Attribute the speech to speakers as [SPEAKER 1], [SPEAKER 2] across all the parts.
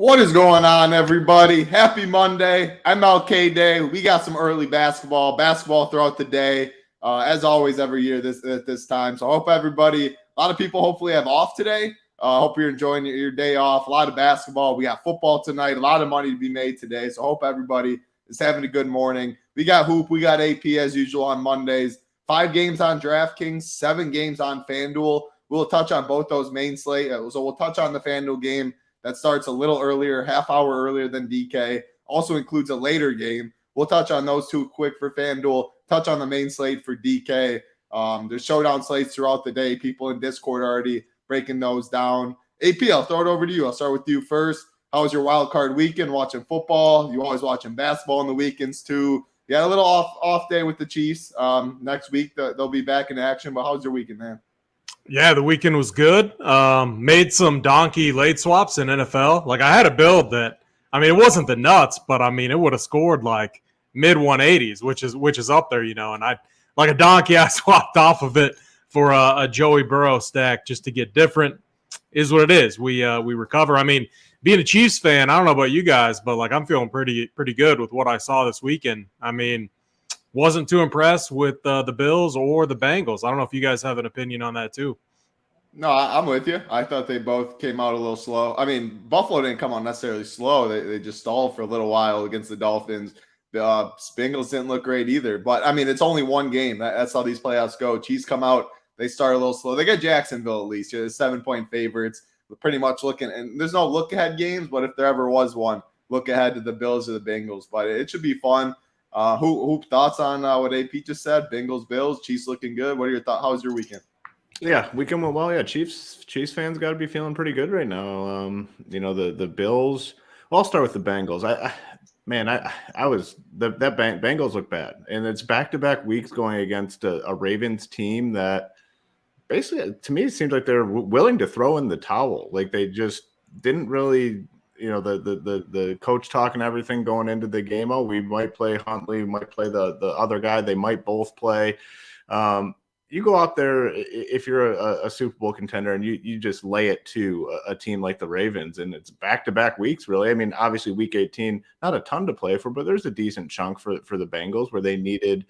[SPEAKER 1] What is going on, everybody? Happy Monday. MLK Day. We got some early basketball throughout the day, as always, every year at this time. So I hope everybody, a lot of people hopefully have off today. Hope you're enjoying your day off. A lot of basketball. We got football tonight. A lot of money to be made today. So I hope everybody is having a good morning. We got Hoop. We got AP as usual on Mondays. 5 games on DraftKings, 7 games on FanDuel. We'll touch on both those main slate. So we'll touch on the FanDuel game that starts a little earlier, half hour earlier than DK. Also includes a later game. We'll touch on those two quick for FanDuel, touch on the main slate for DK. There's showdown slates throughout the day. People in Discord are already breaking those down. AP, I'll throw it over to you. I'll start with you first. How was your wild card weekend watching football? You always watching basketball on the weekends too. You had a little off day with the Chiefs. Next week, they'll be back in action. But how was your weekend, man?
[SPEAKER 2] Yeah, the weekend was good. Made some donkey late swaps in NFL. Like, I had a build that, I mean, it wasn't the nuts, but I mean, it would have scored like mid 180s, which is up there, you know. And I, like a donkey, I swapped off of it for a Joey Burrow stack just to get different. Is what it is. We recover. I mean, being a Chiefs fan, I don't know about you guys, but like I'm feeling pretty good with what I saw this weekend. I mean, wasn't too impressed with the Bills or the Bengals. I don't know if you guys have an opinion on that too.
[SPEAKER 1] No, I'm with you. I thought they both came out a little slow. I mean, Buffalo didn't come out necessarily slow. They just stalled for a little while against the Dolphins. The Bengals didn't look great either. But, I mean, it's only one game. That's how these playoffs go. Chiefs come out. They start a little slow. They got Jacksonville at least. They're 7-point favorites. We're pretty much looking – and there's no look-ahead games, but if there ever was one, look ahead to the Bills or the Bengals. But it should be fun. Hoop, thoughts on what AP just said? Bengals, Bills, Chiefs looking good. What are your thoughts? How was your weekend?
[SPEAKER 3] Yeah, weekend went well. Yeah, Chiefs fans got to be feeling pretty good right now. You know, the Bills. Well, I'll start with the Bengals. Bengals look bad, and it's back-to-back weeks going against a Ravens team that basically, to me, it seems like they're willing to throw in the towel. Like they just didn't really. You know, the coach talking everything going into the game. Oh, we might play Huntley, we might play the other guy. They might both play. You go out there if you're a Super Bowl contender and you just lay it to a team like the Ravens, and it's back-to-back weeks, really. I mean, obviously week 18, not a ton to play for, but there's a decent chunk for the Bengals where they needed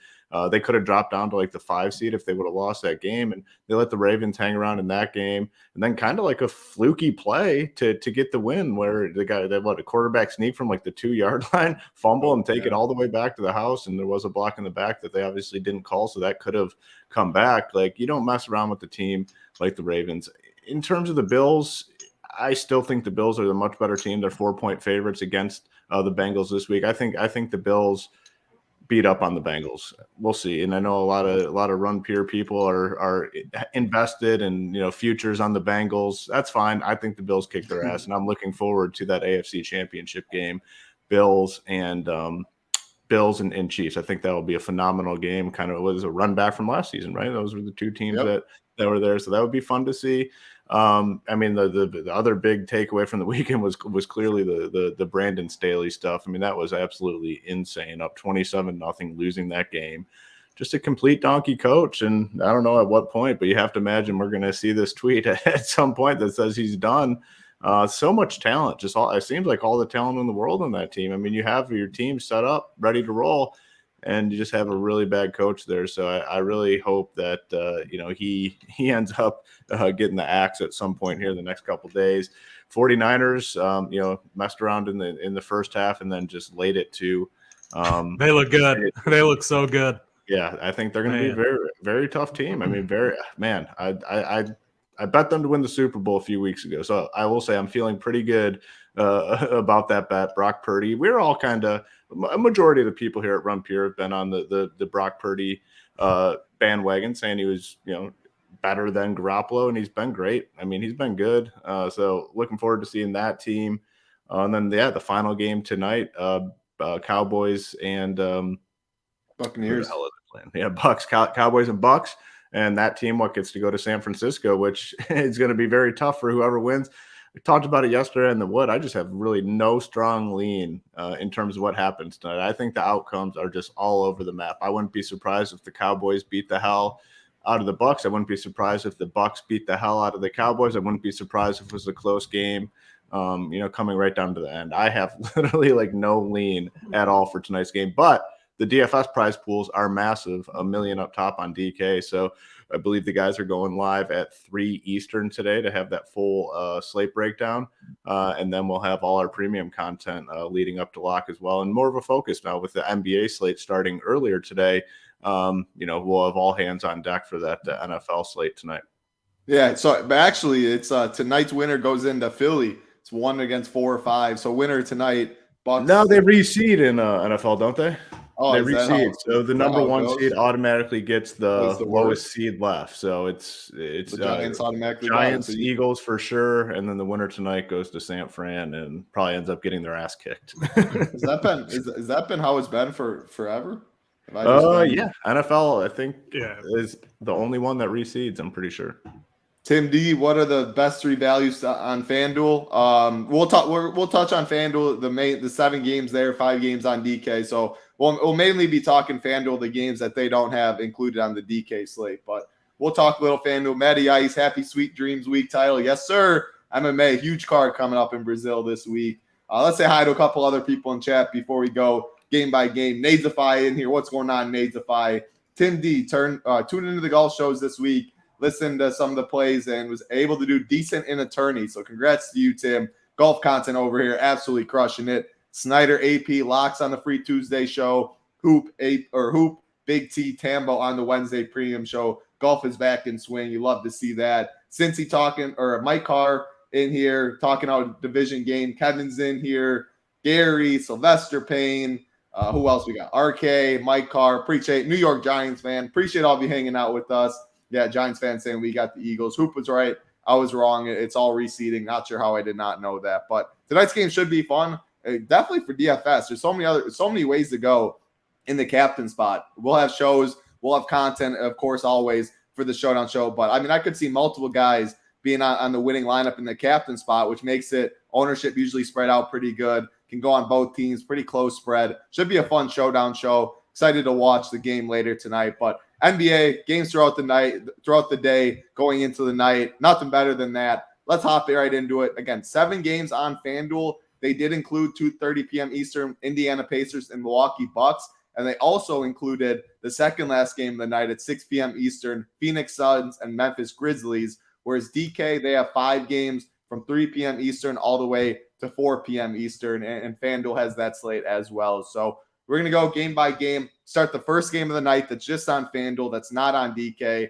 [SPEAKER 3] they could have dropped down to like the 5 seed if they would have lost that game, and they let the Ravens hang around in that game, and then kind of like a fluky play to get the win where the guy a quarterback sneak from like the 2-yard line, fumble and take it all the way back to the house, and there was a block in the back that they obviously didn't call, so that could have come back. Like, you don't mess around with the team like the Ravens. In terms of the Bills, I still think the Bills are the much better team. They're 4-point favorites against the Bengals this week. I think the Bills beat up on the Bengals. We'll see. And I know a lot of run peer people are invested in, you know, futures on the Bengals. That's fine. I think the Bills kick their ass, and I'm looking forward to that AFC Championship game, Bills and Chiefs. I think that will be a phenomenal game. Kind of was a run back from last season, right? Those were the two teams that were there, so that would be fun to see. I mean, the other big takeaway from the weekend was clearly the Brandon Staley stuff. I mean, that was absolutely insane. Up 27-0, losing that game. Just a complete donkey coach, and I don't know at what point, but you have to imagine we're going to see this tweet at some point that says he's done. So much talent, it seems like all the talent in the world on that team. I mean, you have your team set up, ready to roll, and you just have a really bad coach there. So I really hope that you know, he ends up getting the axe at some point here in the next couple of days. 49ers, you know, messed around in the first half and then just laid it to.
[SPEAKER 2] They look good. They look so good.
[SPEAKER 3] Yeah, I think they're going to be a very, very tough team. I mean, I bet them to win the Super Bowl a few weeks ago. So I will say I'm feeling pretty good about that bet. Brock Purdy. We're all kind of a majority of the people here at Run Pure have been on the Brock Purdy bandwagon, saying he was, you know, better than Garoppolo, and he's been great. I mean, he's been good. So looking forward to seeing that team. And then the final game tonight, Cowboys and
[SPEAKER 1] Buccaneers.
[SPEAKER 3] Yeah, Cowboys and Bucks. And that team, gets to go to San Francisco, which is going to be very tough for whoever wins. We talked about it yesterday in the wood. I just have really no strong lean in terms of what happens tonight. I think the outcomes are just all over the map. I wouldn't be surprised if the Cowboys beat the hell out of the Bucks. I wouldn't be surprised if the Bucks beat the hell out of the Cowboys. I wouldn't be surprised if it was a close game. coming right down to the end. I have literally like no lean at all for tonight's game, but the DFS prize pools are massive, $1 million up top on DK. So I believe the guys are going live at 3 Eastern today to have that full slate breakdown. And then we'll have all our premium content leading up to lock as well. And more of a focus now with the NBA slate starting earlier today. We'll have all hands on deck for that NFL slate tonight.
[SPEAKER 1] Yeah. So, but actually, it's tonight's winner goes into Philly. It's 1 against 4 or 5. So winner tonight. Bucks.
[SPEAKER 3] Now they reseed in NFL, don't they?
[SPEAKER 1] Oh,
[SPEAKER 3] they reseed. So the number 1
[SPEAKER 1] goes?
[SPEAKER 3] seed automatically gets the lowest seed left. So it's
[SPEAKER 1] the Giants automatically
[SPEAKER 3] Giants, Eagles for sure, and then the winner tonight goes to San Fran and probably ends up getting their ass kicked.
[SPEAKER 1] Has that been how it's been for forever?
[SPEAKER 3] Yeah. NFL, I think, is the only one that reseeds. I'm pretty sure.
[SPEAKER 1] Tim D, what are the best 3 values on FanDuel? We'll touch on FanDuel, the 7 games there, 5 games on DK. So we'll mainly be talking FanDuel, the games that they don't have included on the DK slate. But we'll talk a little FanDuel. Matty Ice, Happy Sweet Dreams Week title. Yes, sir. MMA, huge card coming up in Brazil this week. Let's say hi to a couple other people in chat before we go game by game. Nadesify in here. What's going on, Nadesify? Tim D, tune into the golf shows this week. Listened to some of the plays and was able to do decent in attorney. So congrats to you, Tim. Golf content over here, absolutely crushing it. Snyder AP locks on the Free Tuesday show. Hoop Big T Tambo on the Wednesday premium show. Golf is back in swing. You love to see that. Cincy talking, or Mike Carr in here talking out division game. Kevin's in here. Gary, Sylvester Payne. Who else we got? RK, Mike Carr. Appreciate New York Giants fan. Appreciate all of you hanging out with us. Yeah, Giants fan saying we got the Eagles. Hoop was right. I was wrong. It's all reseeding. Not sure how I did not know that. But tonight's game should be fun. Definitely for DFS. There's so many ways to go in the captain spot. We'll have shows. We'll have content, of course, always for the Showdown show. But, I mean, I could see multiple guys being on the winning lineup in the captain spot, which makes it ownership usually spread out pretty good. Can go on both teams. Pretty close spread. Should be a fun Showdown show. Excited to watch the game later tonight. But NBA games throughout the day, going into the night. Nothing better than that. Let's hop right into it. Again, 7 games on FanDuel. They did include 2:30 p.m. Eastern, Indiana Pacers and Milwaukee Bucks. And they also included the second last game of the night at 6 p.m. Eastern, Phoenix Suns and Memphis Grizzlies. Whereas DK, they have 5 games from 3 p.m. Eastern all the way to 4 p.m. Eastern. And FanDuel has that slate as well. So we're going to go game by game. Start the first game of the night that's just on FanDuel, that's not on DK.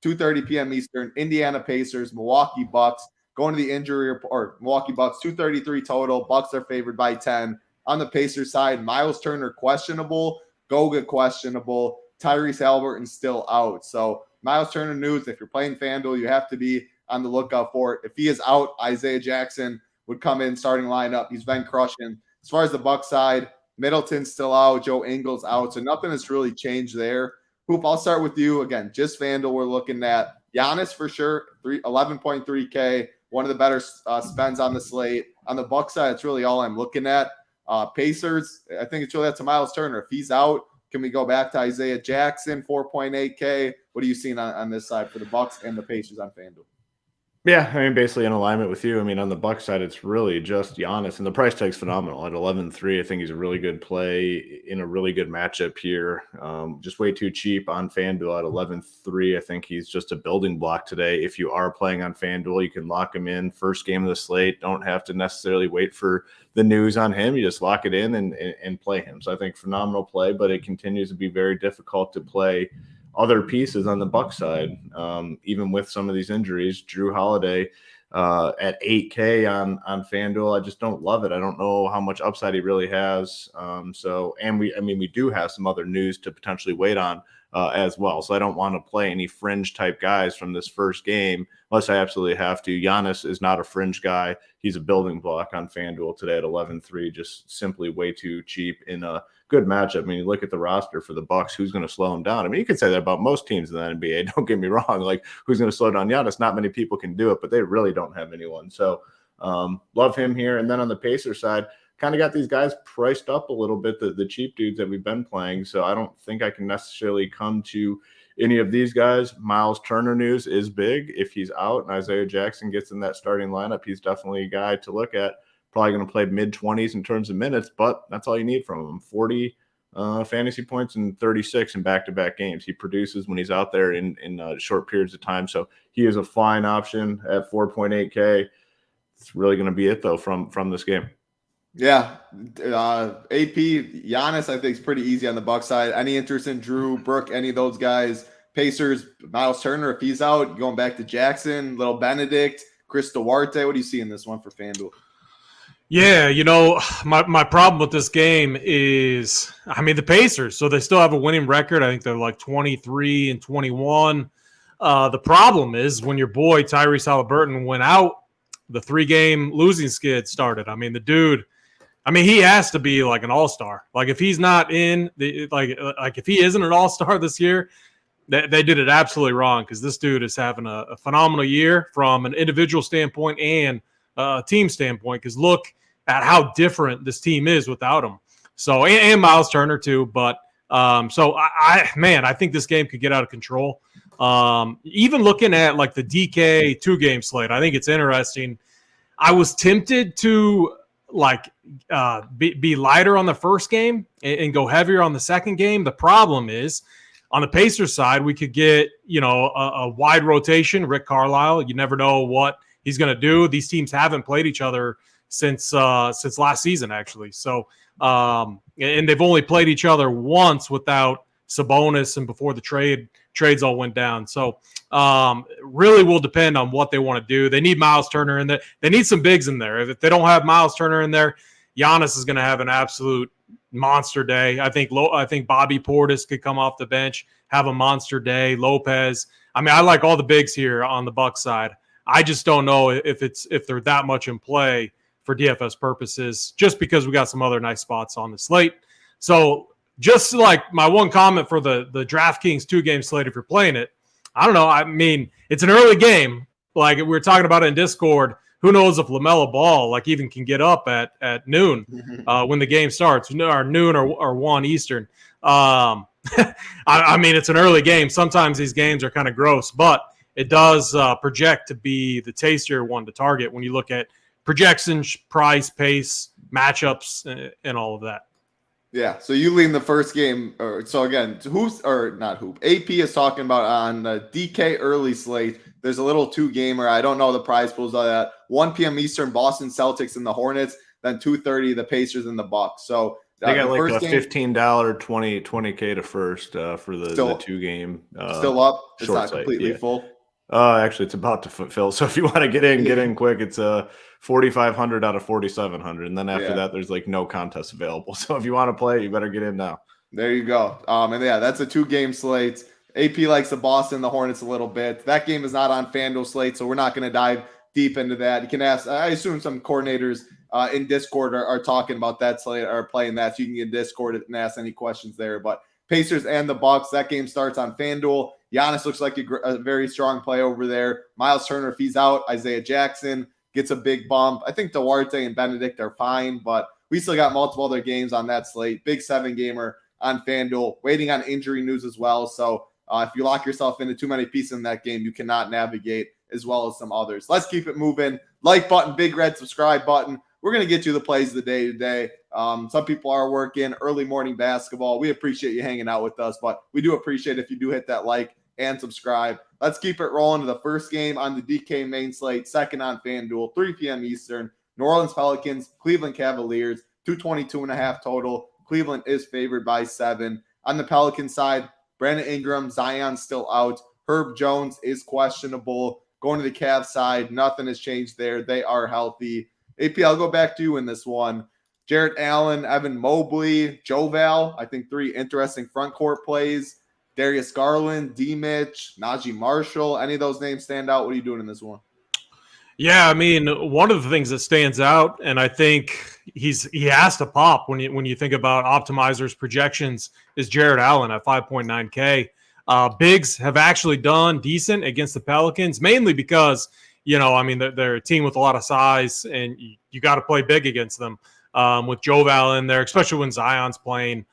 [SPEAKER 1] 2:30 p.m. Eastern, Indiana Pacers, Milwaukee Bucks. Going to the injury report, Milwaukee Bucks, 233 total. Bucks are favored by 10. On the Pacers side, Miles Turner questionable, Goga questionable, Tyrese Halliburton still out. So Miles Turner news, if you're playing FanDuel, you have to be on the lookout for it. If he is out, Isaiah Jackson would come in starting lineup. He's been crushing. As far as the Bucks side, Middleton's still out. Joe Ingles out. So nothing has really changed there. Hoop, I'll start with you. Again, just FanDuel we're looking at. Giannis for sure, 11.3K. One of the better spends on the slate. On the Bucks side, it's really all I'm looking at. Pacers, I think it's really up to Miles Turner. If he's out, can we go back to Isaiah Jackson, 4.8K? What are you seeing on this side for the Bucks and the Pacers on FanDuel?
[SPEAKER 3] Yeah, I mean, basically in alignment with you. I mean, on the Bucks side, it's really just Giannis, and the price tag's phenomenal. At 11.3, I think he's a really good play in a really good matchup here. Just way too cheap on FanDuel at 11.3. I think he's just a building block today. If you are playing on FanDuel, you can lock him in first game of the slate. Don't have to necessarily wait for the news on him. You just lock it in and play him. So I think phenomenal play, but it continues to be very difficult to play other pieces on the Bucks side, even with some of these injuries. Drew Holiday at 8K on FanDuel, I just don't love it. I don't know how much upside he really has. We do have some other news to potentially wait on as well. So I don't want to play any fringe type guys from this first game unless I absolutely have to. Giannis is not a fringe guy. He's a building block on FanDuel today at 11.3, just simply way too cheap in a good matchup. I mean, you look at the roster for the Bucks, who's going to slow him down? I mean, you could say that about most teams in the NBA. Don't get me wrong. Like, who's going to slow down Giannis? Not many people can do it, but they really don't have anyone. So love him here. And then on the Pacers side, kind of got these guys priced up a little bit, the cheap dudes that we've been playing. So I don't think I can necessarily come to any of these guys. Miles Turner news is big. If he's out and Isaiah Jackson gets in that starting lineup, he's definitely a guy to look at. Probably going to play mid-20s in terms of minutes, but that's all you need from him. 40 fantasy points and 36 in back-to-back games. He produces when he's out there in short periods of time. So he is a fine option at 4.8K. It's really going to be it, though, from this game.
[SPEAKER 1] Yeah. AP, Giannis, I think, is pretty easy on the Bucks side. Any interest in Drew, Brook, any of those guys? Pacers, Miles Turner, if he's out, going back to Jackson, Little Benedict, Chris Duarte. What do you see in this one for FanDuel?
[SPEAKER 2] Yeah, you know, my problem with this game is, I mean, the Pacers, so they still have a winning record. I think they're like 23-21. The problem is when your boy Tyrese Haliburton went out, the 3-game losing skid started. I mean, the dude, he has to be like an all-star. Like if he's not in, like if he isn't an all-star this year, they did it absolutely wrong, because this dude is having a phenomenal year from an individual standpoint and a team standpoint, because look at how different this team is without him. So, and Miles Turner too. But I think this game could get out of control. Even looking at like the DK 2-game slate, I think it's interesting. I was tempted to be lighter on the first game and go heavier on the second game. The problem is on the Pacers side, we could get, a wide rotation. Rick Carlisle, you never know what he's going to do. These teams haven't played each other since last season, actually. So, and they've only played each other once without Sabonis and before the trades all went down. So, really will depend on what they want to do. They need Miles Turner in there. They need some bigs in there. If they don't have Miles Turner in there, Giannis is going to have an absolute monster day. I think Bobby Portis could come off the bench, have a monster day. Lopez. I like all the bigs here on the Bucks side. I just don't know if they're that much in play for DFS purposes, just because we got some other nice spots on the slate. So just like my one comment for the DraftKings 2-game slate, if you're playing it, I don't know. It's an early game. Like we were talking about it in Discord. Who knows if LaMelo Ball even can get up at noon when the game starts, or noon or 1 Eastern. It's an early game. Sometimes these games are kind of gross, but it does project to be the tastier one to target when you look at projections, price, pace, matchups, and all of that.
[SPEAKER 1] Yeah, so you lean the first game. So again, AP is talking about on the DK early slate. There's a little 2-gamer. I don't know the prize pools of that. 1 p.m. Eastern, Boston Celtics and the Hornets. Then 2:30, the Pacers and the Bucks. So
[SPEAKER 3] they got like a $15 20K to first for the 2-game.
[SPEAKER 1] Still up. It's not completely full.
[SPEAKER 3] Actually, it's about to fill. So if you want to get in quick, it's 4,500 out of 4,700, and then after that, there's like no contest available. So if you want to play, you better get in now.
[SPEAKER 1] There you go. That's a 2-game slate. AP likes the Boston, the Hornets a little bit. That game is not on FanDuel slate, so we're not going to dive deep into that. You can ask. I assume some coordinators in Discord are talking about that slate, or playing that, so you can get in Discord and ask any questions there. But Pacers and the Bucks, that game starts on FanDuel. Giannis looks like a very strong play over there. Miles Turner, if he's out, Isaiah Jackson gets a big bump. I think Duarte and Benedict are fine, but we still got multiple other games on that slate. Big 7-gamer on FanDuel, waiting on injury news as well. So if you lock yourself into too many pieces in that game, you cannot navigate as well as some others. Let's keep it moving. Like button, big red subscribe button. We're going to get you the plays of the day today. Some people are working early morning basketball. We appreciate you hanging out with us, but we do appreciate if you do hit that like and subscribe. Let's keep it rolling to the first game on the DK main slate, second on FanDuel, 3 p.m. Eastern. New Orleans Pelicans, Cleveland Cavaliers, 222.5 total. Cleveland is favored by 7. On the Pelican side, Brandon Ingram, Zion's still out. Herb Jones is questionable. Going to the Cavs side, nothing has changed there. They are healthy. AP, I'll go back to you in this one. Jarrett Allen, Evan Mobley, Joe Val, I think 3 interesting front court plays. Darius Garland, D. Mitch, Najee Marshall. Any of those names stand out? What are you doing in this one?
[SPEAKER 2] Yeah, one of the things that stands out, and I think he has to pop when you think about optimizers projections, is Jarrett Allen at 5.9K. Bigs have actually done decent against the Pelicans, mainly because they're a team with a lot of size, and you got to play big against them with Joe Val in there, especially when Zion's playing.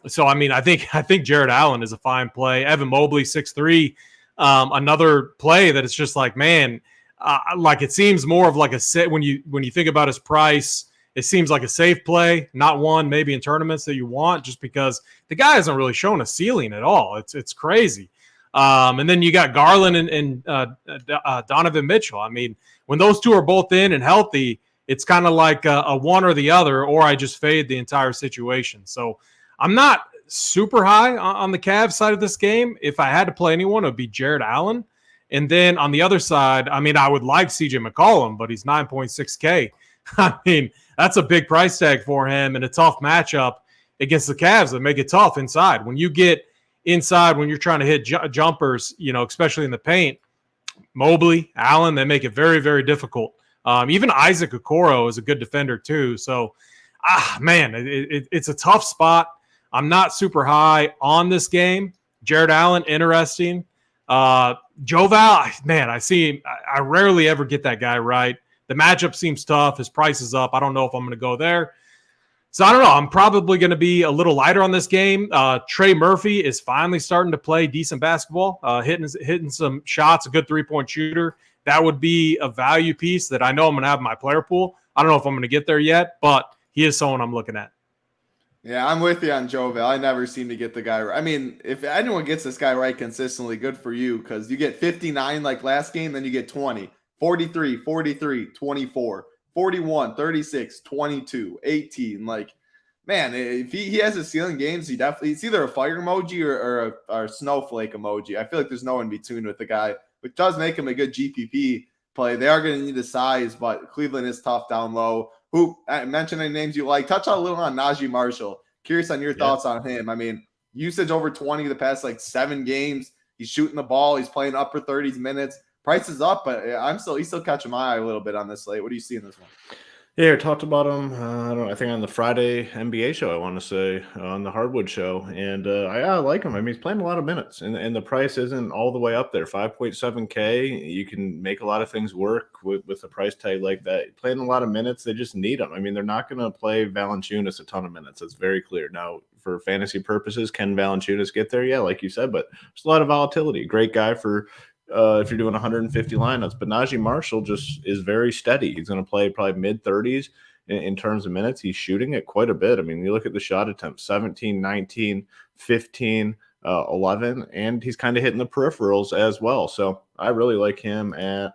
[SPEAKER 2] So, I mean, I think Jared Allen is a fine play. Evan Mobley, 6'3", another play that it's just like, man, like it seems more of like a set when you think about his price. It seems like a safe play, not one maybe in tournaments that you want, just because the guy hasn't really shown a ceiling at all. It's crazy. And then you got Garland and Donovan Mitchell. I mean, when those two are both in and healthy, it's kind of like a one or the other, or I just fade the entire situation. So I'm not super high on the Cavs side of this game. If I had to play anyone, it would be Jared Allen. And then on the other side, I mean, I would like CJ McCollum, but he's 9.6K. I mean, that's a big price tag for him and a tough matchup against the Cavs that make it tough inside. When you get inside, when you're trying to hit jumpers, especially in the paint, Mobley, Allen, they make it very, very difficult. Even Isaac Okoro is a good defender too. So, man, it's a tough spot. I'm not super high on this game. Jared Allen, interesting. Joval, man, I rarely ever get that guy right. The matchup seems tough. His price is up. I don't know if I'm going to go there. So I don't know. I'm probably going to be a little lighter on this game. Trey Murphy is finally starting to play decent basketball, hitting some shots, a good three-point shooter. That would be a value piece that I know I'm going to have in my player pool. I don't know if I'm going to get there yet, but he is someone I'm looking at.
[SPEAKER 1] Yeah, I'm with you on Joval. I never seem to get the guy right. I mean, if anyone gets this guy right consistently, good for you, because you get 59 like last game, then you get 20, 43, 43, 24, 41, 36, 22, 18. Like, man, if he has a ceiling games, it's either a fire emoji or a snowflake emoji. I feel like there's no in between with the guy, which does make him a good GPP play. They are going to need the size, but Cleveland is tough down low. Who mention any names you like? Touch on a little on Najee Marshall. Curious on your thoughts on him. I mean, usage over 20 the past like 7 games. He's shooting the ball. He's playing upper 30s minutes. Price is up, but he's still catching my eye a little bit on this slate. What do you see in this one?
[SPEAKER 3] Yeah, I talked about him. I think on the Friday NBA show, I want to say on the Hardwood show, and I like him. I mean, he's playing a lot of minutes, and the price isn't all the way up there. 5.7K. You can make a lot of things work with a price tag like that. Playing a lot of minutes, they just need him. I mean, they're not going to play Valanciunas a ton of minutes. That's very clear. Now, for fantasy purposes, can Valanciunas get there? Yeah, like you said, but there's a lot of volatility. Great guy for. If you're doing 150 lineups, but Najee Marshall just is very steady. He's going to play probably mid-30s in terms of minutes. He's shooting it quite a bit. I mean, you look at the shot attempts, 17, 19, 15, 11, and he's kind of hitting the peripherals as well. So I really like him at,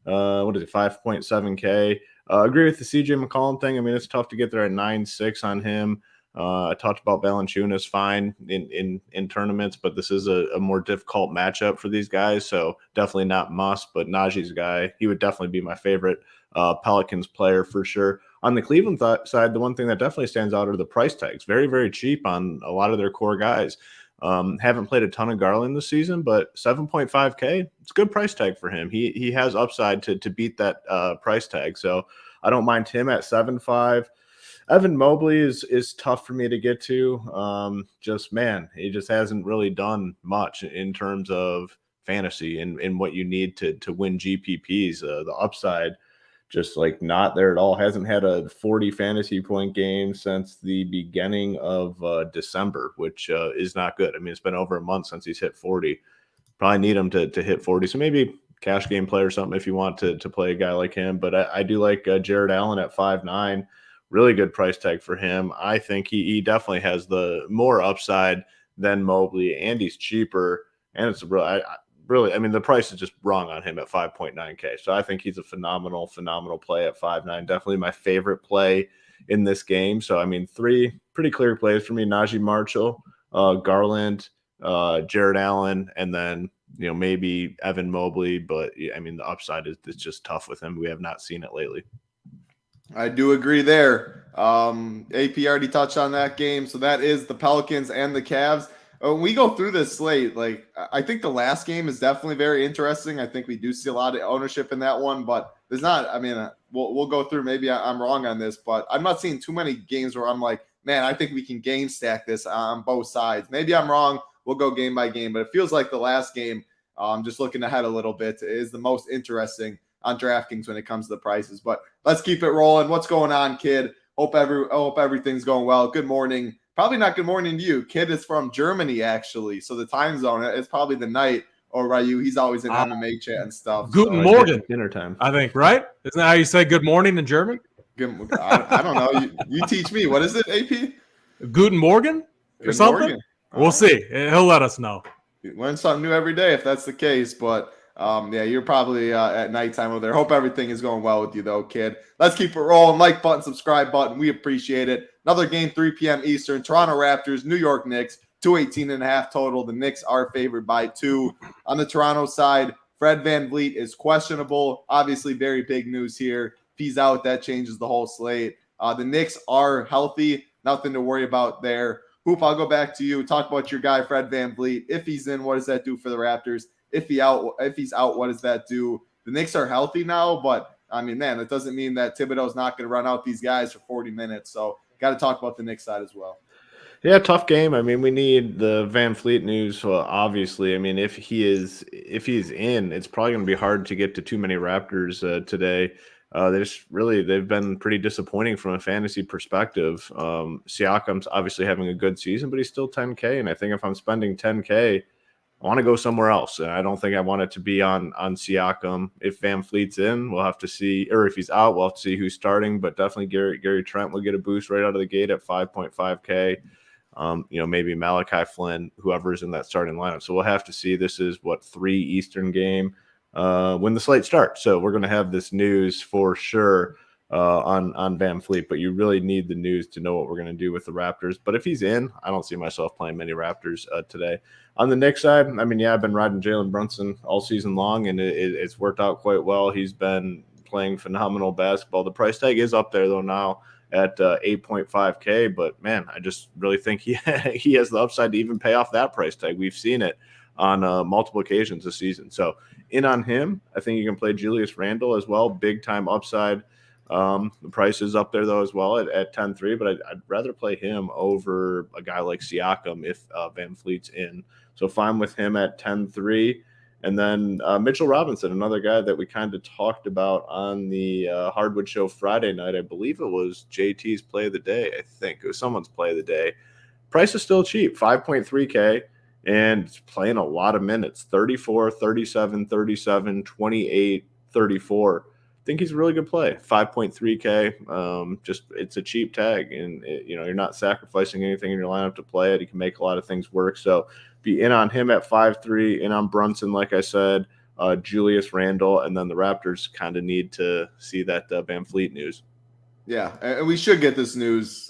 [SPEAKER 3] 5.7K. Agree with the CJ McCollum thing. I mean, it's tough to get there at 9.6 on him. I talked about Valanciunas fine in tournaments, but this is a more difficult matchup for these guys, so definitely not must. But Najee's guy, he would definitely be my favorite Pelicans player for sure. On the Cleveland side, the one thing that definitely stands out are the price tags. Very, very cheap on a lot of their core guys. Haven't played a ton of Garland this season, but 7.5K, it's a good price tag for him. He has upside to beat that price tag, so I don't mind him at 7.5. Evan Mobley is tough for me to get to. He just hasn't really done much in terms of fantasy and what you need to win GPPs. The upside, just like not there at all. Hasn't had a 40 fantasy point game since the beginning of December, which is not good. I mean, it's been over a month since he's hit 40. Probably need him to hit 40. So maybe cash game play or something if you want to play a guy like him. But I do like Jared Allen at 5.9. Really good price tag for him. I think he definitely has the more upside than Mobley, and he's cheaper. And it's really, I mean, the price is just wrong on him at 5.9K. So I think he's a phenomenal play at 5.9. Definitely my favorite play in this game. So, I mean, 3 pretty clear plays for me: Najee Marshall, Garland, Jared Allen, and then, maybe Evan Mobley. But, I mean, the upside is just tough with him. We have not seen it lately.
[SPEAKER 1] I do agree there. AP already touched on that game. So that is the Pelicans and the Cavs. When we go through this slate, like, I think the last game is definitely very interesting. I think we do see a lot of ownership in that one, but there's not, I mean, we'll go through. Maybe I'm wrong on this, but I'm not seeing too many games where I'm like, man, I think we can game stack this on both sides. Maybe I'm wrong. We'll go game by game, but it feels like the last game, just looking ahead a little bit, is the most interesting on DraftKings when it comes to the prices. But let's keep it rolling. What's going on, kid? Hope everything's going well. Good morning. probably not good morning to you. Kid is from Germany, actually. So the time zone is probably the night. Or Ryu, he's always in MMA chat and stuff.
[SPEAKER 2] Guten Morgen.
[SPEAKER 3] Dinner time.
[SPEAKER 2] I think, right? Isn't that how you say good morning in German?
[SPEAKER 1] I don't know. You teach me. What is it, AP?
[SPEAKER 2] Guten Morgen or
[SPEAKER 1] Good
[SPEAKER 2] something?
[SPEAKER 1] Morgan.
[SPEAKER 2] We'll see. He'll let us know.
[SPEAKER 1] You learn something new every day if that's the case. But yeah, you're probably at nighttime over there. Hope everything is going well with you, though, kid. Let's keep it rolling. Like button, subscribe button. We appreciate it. Another game, 3 p.m. Eastern. Toronto Raptors, New York Knicks. 218.5 total. The Knicks are favored by 2. On the Toronto side, Fred VanVleet is questionable. Obviously, very big news here. If he's out, that changes the whole slate. The Knicks are healthy. Nothing to worry about there. Hoop, I'll go back to you. Talk about your guy, Fred VanVleet. If he's in, what does that do for the Raptors? If he's out, what does that do? The Knicks are healthy now, but, I mean, man, that doesn't mean that Thibodeau's not going to run out these guys for 40 minutes. So got to talk about the Knicks side as well.
[SPEAKER 3] Yeah, tough game. I mean, we need the Van Fleet news. Well, obviously, I mean, if he's in, it's probably going to be hard to get to too many Raptors today. They've been pretty disappointing from a fantasy perspective. Siakam's obviously having a good season, but he's still 10K. And I think if I'm spending 10K, I want to go somewhere else. And I don't think I want it to be on Siakam. If Van Fleet's in, we'll have to see, or if he's out, we'll have to see who's starting. But definitely Gary Trent will get a boost right out of the gate at 5.5K. Maybe Malachi Flynn, whoever's in that starting lineup. So we'll have to see. This is 3 Eastern game when the slate starts. So we're going to have this news for sure on Van Fleet, but you really need the news to know what we're going to do with the Raptors. But if he's in, I don't see myself playing many Raptors today. On the Knicks side, I mean, yeah, I've been riding Jalen Brunson all season long, and it's worked out quite well. He's been playing phenomenal basketball. The price tag is up there, though, now at 8.5K, but man, I just really think he has the upside to even pay off that price tag. We've seen it on multiple occasions this season. So in on him, I think you can play Julius Randle as well. Big time upside. The price is up there though as well at 10.3, but I'd rather play him over a guy like Siakam if Van Fleet's in. So fine with him at 10.3. And then Mitchell Robinson, another guy that we kind of talked about on the Hardwood show Friday night. I believe it was JT's play of the day. I think it was someone's play of the day. Price is still cheap, 5.3K, and playing a lot of minutes, 34, 37, 37, 28, 34. I think he's a really good play, 5.3K. It's a cheap tag, and you're not sacrificing anything in your lineup to play it. He can make a lot of things work. So be in on him at 5.3, in on Brunson, like I said, Julius Randle, and then the Raptors kind of need to see that Van Fleet news.
[SPEAKER 1] Yeah, and we should get this news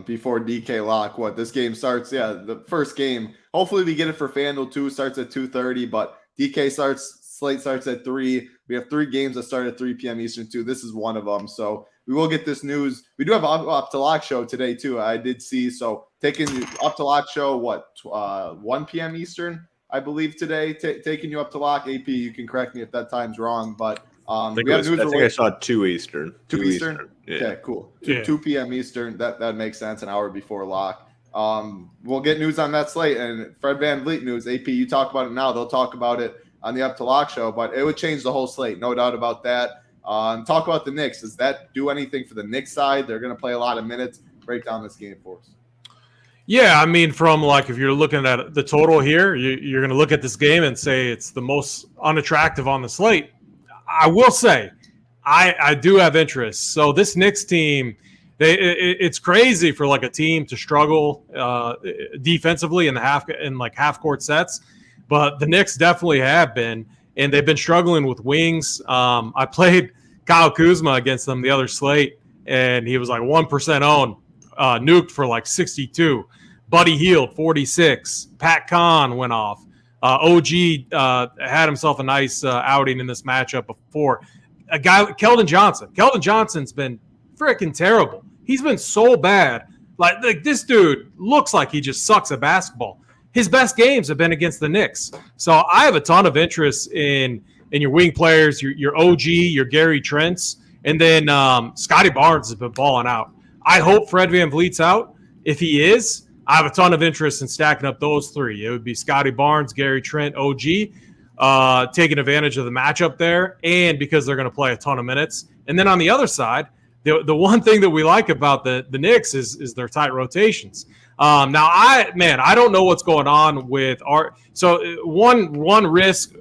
[SPEAKER 1] before DK lock. This game starts? Yeah, the first game. Hopefully we get it for FanDuel too. Starts at 2:30, but DK slate starts at 3. We have 3 games that start at 3 p.m. Eastern too. This is one of them. So we will get this news. We do have up to lock show today too. I did see. So taking you up to lock show 1 p.m. Eastern, I believe today. Taking you up to lock. AP, you can correct me if that time's wrong, but
[SPEAKER 3] I think I saw 2 Eastern.
[SPEAKER 1] 2 Eastern.
[SPEAKER 3] Yeah.
[SPEAKER 1] Okay, cool. 2 p.m. Eastern. That makes sense. An hour before lock. We'll get news on that slate and Fred VanVleet news. AP, you talk about it now. They'll talk about it on the Up to Lock show, but it would change the whole slate, no doubt about that. Talk about the Knicks. Does that do anything for the Knicks side? They're going to play a lot of minutes. Break down this game for us.
[SPEAKER 2] Yeah, I mean, from if you're looking at the total here, you're going to look at this game and say it's the most unattractive on the slate. I will say, I do have interest. So this Knicks team, it's crazy for a team to struggle defensively in half court sets, but the Knicks definitely have been, and they've been struggling with wings. I played Kyle Kuzma against them the other slate, and he was 1% owned, nuked for 62. Buddy Hield, 46. Pat Kahn went off. OG had himself a nice outing in this matchup before. A guy, Keldon Johnson. Keldon Johnson's been freaking terrible. He's been so bad. Like this dude looks like he just sucks at basketball. His best games have been against the Knicks. So I have a ton of interest in your wing players, your OG, your Gary Trents, and then Scotty Barnes has been balling out. I hope Fred VanVleet's out. If he is, I have a ton of interest in stacking up those 3. It would be Scotty Barnes, Gary Trent, OG, taking advantage of the matchup there, and because they're going to play a ton of minutes. And then on the other side, the one thing that we like about the Knicks is their tight rotations. Now, I don't know what's going on with our. So one risk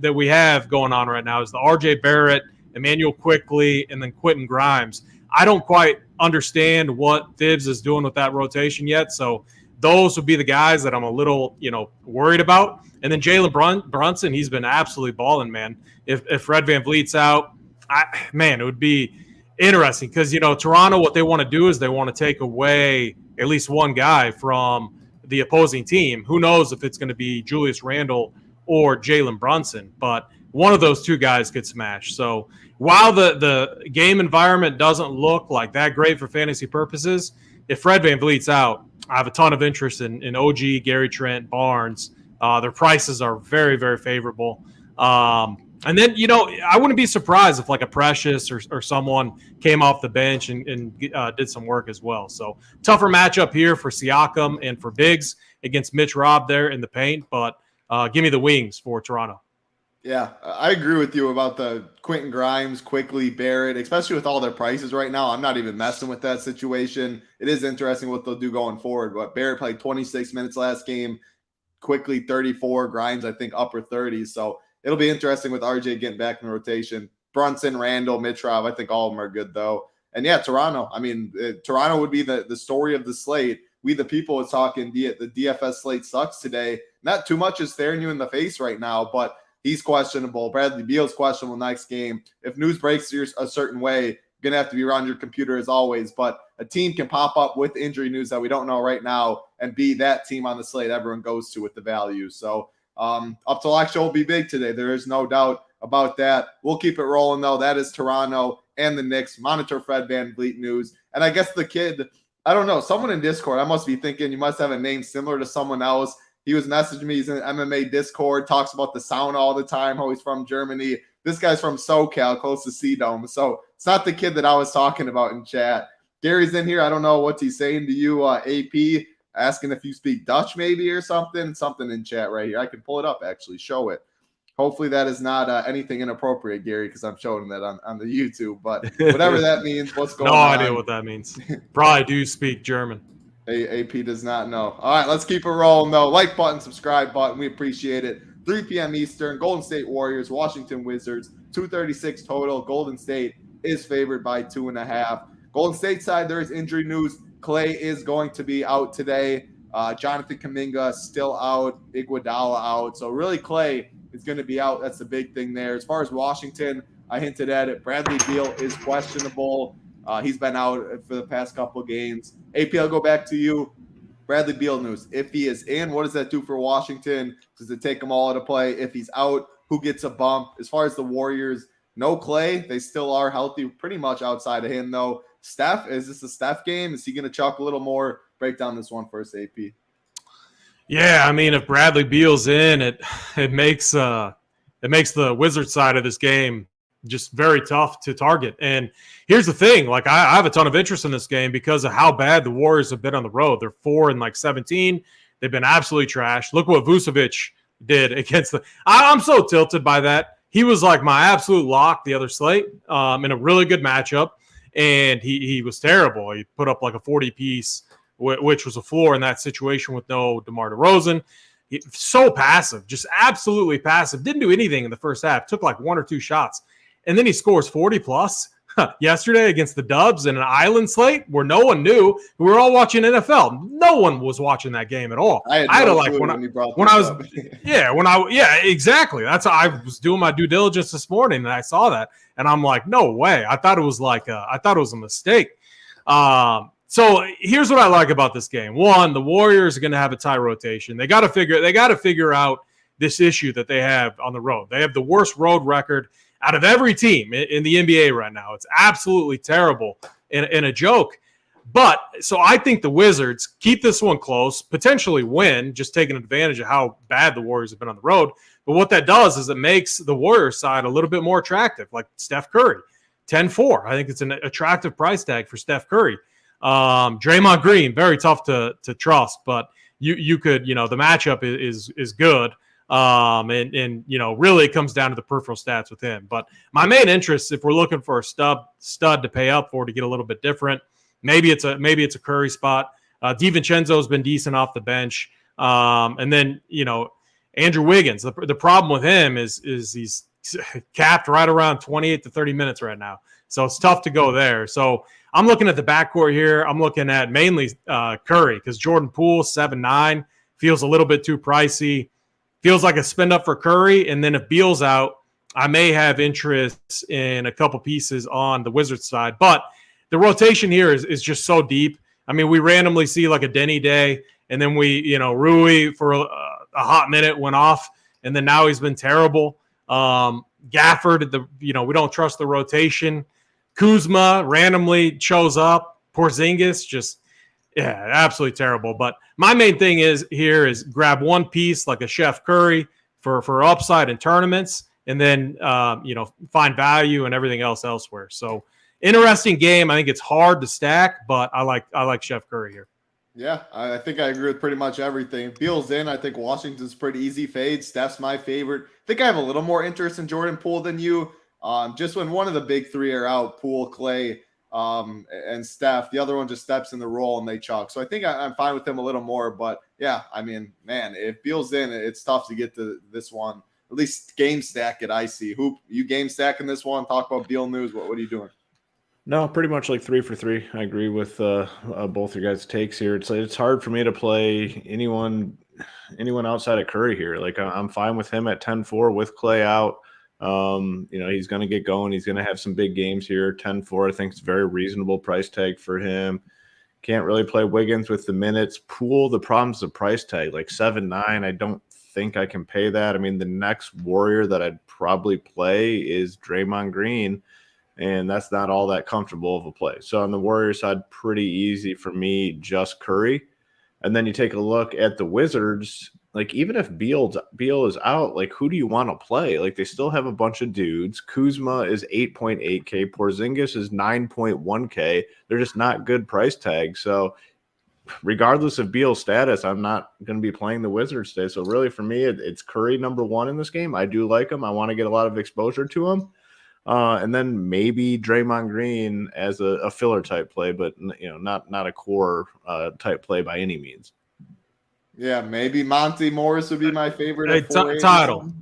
[SPEAKER 2] that we have going on right now is the R.J. Barrett, Emmanuel Quickly, and then Quentin Grimes. I don't quite understand what Thibs is doing with that rotation yet. So those would be the guys that I'm a little, worried about. And then Jalen Brunson, he's been absolutely balling, man. If Fred VanVleet's out, it would be interesting because, Toronto, what they want to do is they want to take away at least one guy from the opposing team. Who knows if it's going to be Julius Randle or Jalen Brunson, but one of those two guys could smash. So while the game environment doesn't look like that great for fantasy purposes, if Fred VanVleet's out, I have a ton of interest in OG, Gary Trent, Barnes. Their prices are very, very favorable. And then, I wouldn't be surprised if like a Precious or someone came off the bench and did some work as well. So tougher matchup here for Siakam and for Biggs against Mitch Robb there in the paint. But give me the wings for Toronto.
[SPEAKER 1] Yeah, I agree with you about the Quentin Grimes, Quickly, Barrett, especially with all their prices right now. I'm not even messing with that situation. It is interesting what they'll do going forward. But Barrett played 26 minutes last game, Quickly 34, Grimes, I think, upper 30s. So it'll be interesting with RJ getting back in the rotation. Brunson, Randall, Mitrov, I think all of them are good, though. And, yeah, Toronto. I mean, Toronto would be the story of the slate. We, the people, is talking the DFS slate sucks today. Not too much is staring you in the face right now, but he's questionable. Bradley Beal's questionable next game. If news breaks a certain way, you're going to have to be around your computer as always. But a team can pop up with injury news that we don't know right now and be that team on the slate everyone goes to with the value. So up to election will be big today. There is no doubt about that. We'll keep it rolling, though. That is Toronto and the Knicks. Monitor Fred VanVleet news. And I guess the kid, I don't know, someone in Discord, I must be thinking you must have a name similar to someone else. He was messaging me. He's in MMA Discord, talks about the sauna all the time, how he's from Germany. This guy's from SoCal, close to CDome. So it's not the kid that I was talking about in chat. Gary's in here. I don't know what he's saying to you, AP, asking if you speak Dutch maybe or something in chat right here. I can pull it up, actually, show it. Hopefully that is not anything inappropriate, Gary, because I'm showing that on the YouTube. But whatever that means, what's going on?
[SPEAKER 2] No idea what that means. Probably do speak German.
[SPEAKER 1] AP does not know. All right, let's keep it rolling, though. Like button, subscribe button. We appreciate it. 3 p.m. Eastern, Golden State Warriors, Washington Wizards, 236 total. Golden State is favored by 2.5. Golden State side, there is injury news. Clay is going to be out today. Jonathan Kuminga still out. Iguodala out. So really Clay is going to be out. That's the big thing there. As far as Washington, I hinted at it. Bradley Beal is questionable. He's been out for the past couple of games. AP, I'll go back to you. Bradley Beal news. If he is in, what does that do for Washington? Does it take them all out of play? If he's out, who gets a bump? As far as the Warriors, no Clay. They still are healthy pretty much outside of him, though. Steph, is this a Steph game? Is he going to chuck a little more? Break down this one first, AP.
[SPEAKER 2] Yeah, I mean, if Bradley Beal's in, it makes the Wizards side of this game just very tough to target. And here's the thing, like I have a ton of interest in this game because of how bad the Warriors have been on the road. They're 4-17. They've been absolutely trash. Look what Vucevic did against the – I'm so tilted by that. He was like my absolute lock the other slate in a really good matchup, and he was terrible. He put up like a 40-piece, which was a floor in that situation with no DeMar DeRozan. So passive, just absolutely passive. Didn't do anything in the first half. Took like 1 or 2 shots. And then he scores 40-plus yesterday against the Dubs in an island slate where no one knew. We were all watching NFL. No one was watching that game at all. Exactly. That's how I was doing my due diligence this morning, and I saw that, and I'm like, no way. I thought it was a mistake. So here's what I like about this game. One, the Warriors are going to have a tie rotation. They got to figure out this issue that they have on the road. They have the worst road record out of every team in the NBA right now. It's absolutely terrible and a joke. But so I think the Wizards keep this one close, potentially win, just taking advantage of how bad the Warriors have been on the road. But what that does is it makes the Warriors side a little bit more attractive, like Steph Curry, 10-4. I think it's an attractive price tag for Steph Curry. Draymond Green, very tough to trust, but you could, the matchup is good. And really it comes down to the peripheral stats with him. But my main interest, if we're looking for a stud to pay up for to get a little bit different, maybe it's a Curry spot. DiVincenzo's been decent off the bench. And then, Andrew Wiggins, the problem with him is he's capped right around 28 to 30 minutes right now. So it's tough to go there. So I'm looking at the backcourt here. I'm looking at mainly Curry because Jordan Poole, 7'9", feels a little bit too pricey. Feels like a spend up for Curry. And then if Beal's out, I may have interest in a couple pieces on the Wizards side. But the rotation here is just so deep. I mean, we randomly see like a Denny day, and then Rui for a hot minute went off, and then now he's been terrible. Gafford, we don't trust the rotation. Kuzma randomly shows up. Porzingis just, absolutely terrible. But my main thing is grab one piece like a Chef Curry for upside in tournaments, and then find value and everything else elsewhere. So interesting game. I think it's hard to stack, but I like Chef Curry here.
[SPEAKER 1] Yeah, I think I agree with pretty much everything. Beal's in. I think Washington's pretty easy fade. Steph's my favorite. I think I have a little more interest in Jordan Poole than you. Just when one of the big three are out, Poole, Clay, and Steph, the other one just steps in the role and they chalk. So I think I'm fine with him a little more. But yeah, I mean, man, if Beal's in, it's tough to get to this one. At least game stack it. I see. Hoop, you game stacking this one? Talk about Beal news. What are you doing?
[SPEAKER 3] No, pretty much like 3 for 3. I agree with both your guys' takes here. It's hard for me to play anyone outside of Curry here. Like I'm fine with him at 10-4 with Clay out. He's going to get going. He's going to have some big games here. 10-4, I think it's a very reasonable price tag for him. Can't really play Wiggins with the minutes. Poole, the problem's the price tag, like 7-9. I don't think I can pay that. I mean, the next Warrior that I'd probably play is Draymond Green, and that's not all that comfortable of a play. So on the Warriors side, pretty easy for me, just Curry. And then you take a look at the Wizards, like even if Beal is out, like who do you want to play? Like they still have a bunch of dudes. Kuzma is 8.8K. Porzingis is 9.1K. They're just not good price tags. So regardless of Beal's status, I'm not going to be playing the Wizards today. So really for me, it's Curry number one in this game. I do like him. I want to get a lot of exposure to him. And then maybe Draymond Green as a filler type play, but not a core type play by any means.
[SPEAKER 1] Yeah, maybe Monty Morris would be my favorite.
[SPEAKER 2] Hey, title.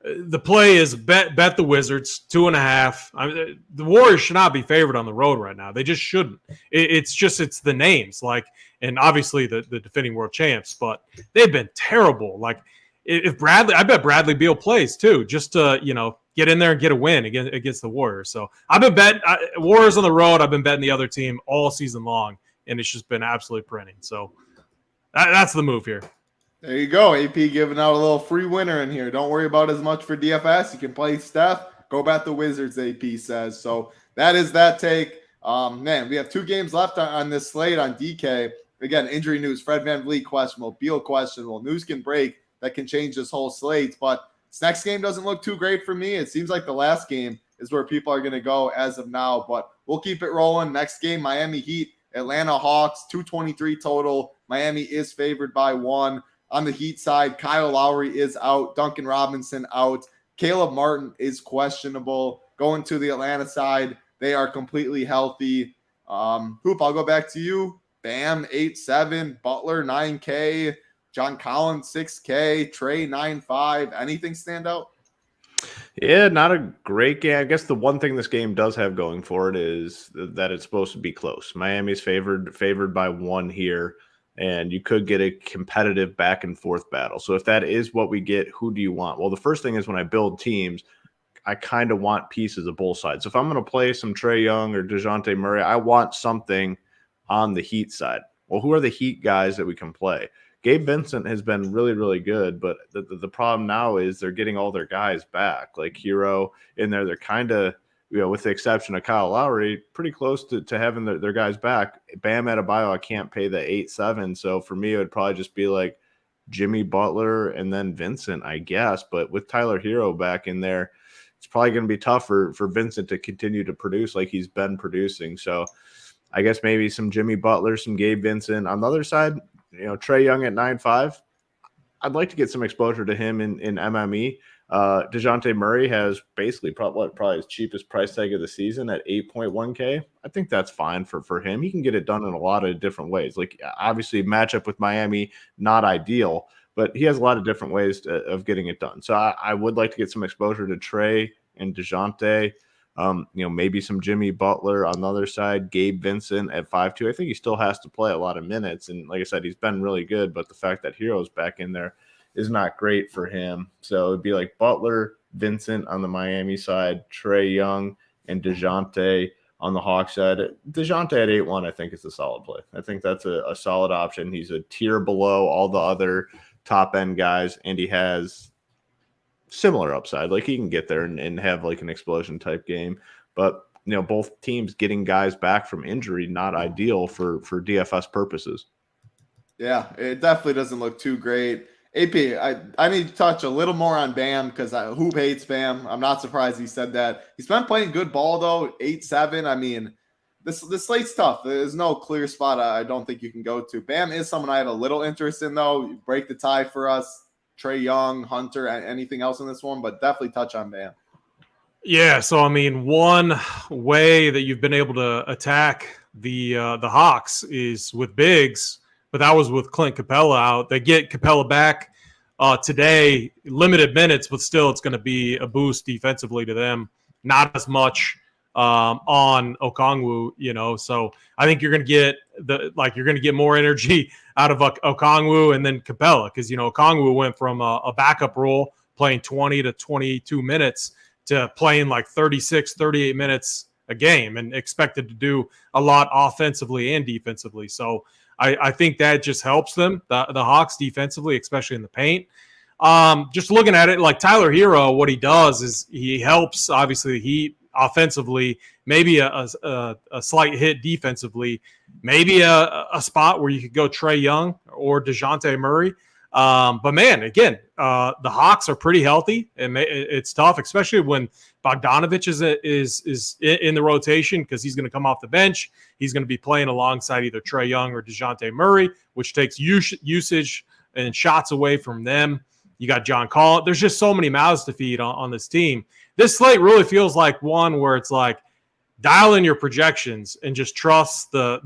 [SPEAKER 2] The play is bet the Wizards 2.5. The Warriors should not be favored on the road right now. They just shouldn't. It's the names, and obviously the defending world champs, but they've been terrible. Like if Bradley, I bet Bradley Beal plays too, just to get in there and get a win against the Warriors. So I've been betting Warriors on the road. I've been betting the other team all season long, and it's just been absolutely printing. So that's the move here.
[SPEAKER 1] There you go. AP giving out a little free winner in here. Don't worry about as much for DFS. You can play Steph. Go bet the Wizards, AP says. So that is that take. Man, we have 2 games left on this slate on DK. Again, injury news. Fred VanVleet questionable. Beal questionable. News can break. That can change this whole slate. But this next game doesn't look too great for me. It seems like the last game is where people are going to go as of now. But we'll keep it rolling. Next game, Miami Heat, Atlanta Hawks, 223 total. Miami is favored by 1. On the Heat side, Kyle Lowry is out. Duncan Robinson out. Caleb Martin is questionable. Going to the Atlanta side, they are completely healthy. Hoop, I'll go back to you. Bam, 8-7. Butler, 9K. John Collins, 6K. Trey, 9-5. Anything stand out?
[SPEAKER 3] Yeah, not a great game. I guess the one thing this game does have going for it is that it's supposed to be close. Miami's favored by 1 here. And you could get a competitive back and forth battle. So if that is what we get, who do you want? Well, the first thing is when I build teams, I kind of want pieces of both sides. So if I'm going to play some Trae Young or DeJounte Murray, I want something on the Heat side. Well, who are the Heat guys that we can play? Gabe Vincent has been really, really good, but the problem now is they're getting all their guys back. Like Hero in there, they're kind of, with the exception of Kyle Lowry, pretty close to having their guys back. Bam Adebayo, I can't pay the 8-7. So for me, it would probably just be like Jimmy Butler and then Vincent, I guess. But with Tyler Hero back in there, it's probably going to be tough for Vincent to continue to produce like he's been producing. So I guess maybe some Jimmy Butler, some Gabe Vincent. On the other side, Trae Young at 9-5. I'd like to get some exposure to him in MME. DeJounte Murray has basically probably his cheapest price tag of the season at 8.1K. I think that's fine for him. He can get it done in a lot of different ways. Like, obviously, matchup with Miami, not ideal, but he has a lot of different ways of getting it done. So I would like to get some exposure to Trey and DeJounte. Maybe some Jimmy Butler on the other side, Gabe Vincent at 5.2. I think he still has to play a lot of minutes. And like I said, he's been really good, but the fact that Hero's back in there is not great for him. So it'd be like Butler, Vincent on the Miami side, Trey Young, and DeJounte on the Hawks side. DeJounte at 8.1, I think, is a solid play. I think that's a solid option. He's a tier below all the other top-end guys, and he has similar upside. Like, he can get there and have like an explosion type game. But, both teams getting guys back from injury, not ideal for DFS purposes.
[SPEAKER 1] Yeah, it definitely doesn't look too great. AP, I need to touch a little more on Bam because Hoop hates Bam. I'm not surprised he said that. He's been playing good ball, though, 8-7. I mean, this slate's tough. There's no clear spot I don't think you can go to. Bam is someone I have a little interest in, though. Break the tie for us. Trey Young, Hunter, anything else in this one, but definitely touch on Bam.
[SPEAKER 2] Yeah, so I mean, one way that you've been able to attack the Hawks is with bigs, but that was with Clint Capella out. They get Capella back today, limited minutes, but still it's going to be a boost defensively to them. Not as much on Okongwu, so I think you're going to get more energy out of Okongwu and then Capella, because Okongwu went from a backup role playing 20 to 22 minutes to playing like 36, 38 minutes a game and expected to do a lot offensively and defensively. So I think that just helps them, the Hawks defensively, especially in the paint. Just looking at it, like Tyler Hero, what he does is he helps, obviously, the Heat offensively, maybe a slight hit defensively, maybe a spot where you could go Trey Young or DeJounte Murray. But man, again, the Hawks are pretty healthy, and it's tough, especially when Bogdanovich is in the rotation, because he's going to come off the bench. He's going to be playing alongside either Trey Young or DeJounte Murray, which takes usage and shots away from them. You got John Collins. There's just so many mouths to feed on this team. This slate really feels like one where it's like dial in your projections and just trust the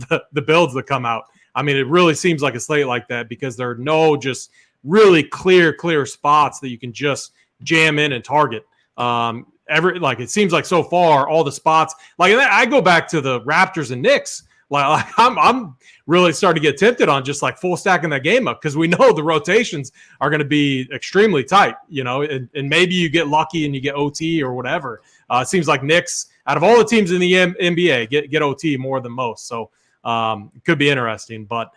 [SPEAKER 2] builds that come out. I mean, it really seems like a slate like that because there are no just really clear spots that you can just jam in and target. It seems like so far all the spots, like I go back to the Raptors and Knicks. Like I'm really starting to get tempted on just like full stacking that game up, because we know the rotations are going to be extremely tight, and maybe you get lucky and you get OT or whatever. It seems like Knicks, out of all the teams in the NBA, get OT more than most. So it could be interesting. But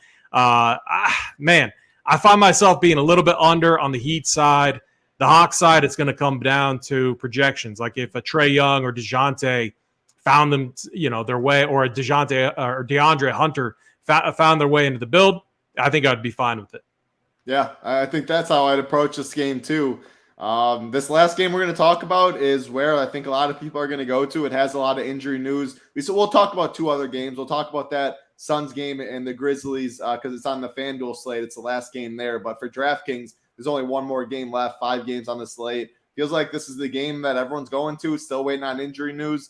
[SPEAKER 2] man, I find myself being a little bit under on the Heat side. The Hawks side, it's going to come down to projections. Like if a Trey Young or DeJounte found them, their way, or a DeJounte or DeAndre Hunter found their way into the build, I think I'd be fine with it.
[SPEAKER 1] Yeah, I think that's how I'd approach this game too. This last game we're going to talk about is where I think a lot of people are going to go to. It has a lot of injury news. We'll talk about two other games. We'll talk about that Suns game and the Grizzlies because it's on the FanDuel slate. It's the last game there. But for DraftKings, there's only one more game left, 5 games on the slate. Feels like this is the game that everyone's going to. Still waiting on injury news.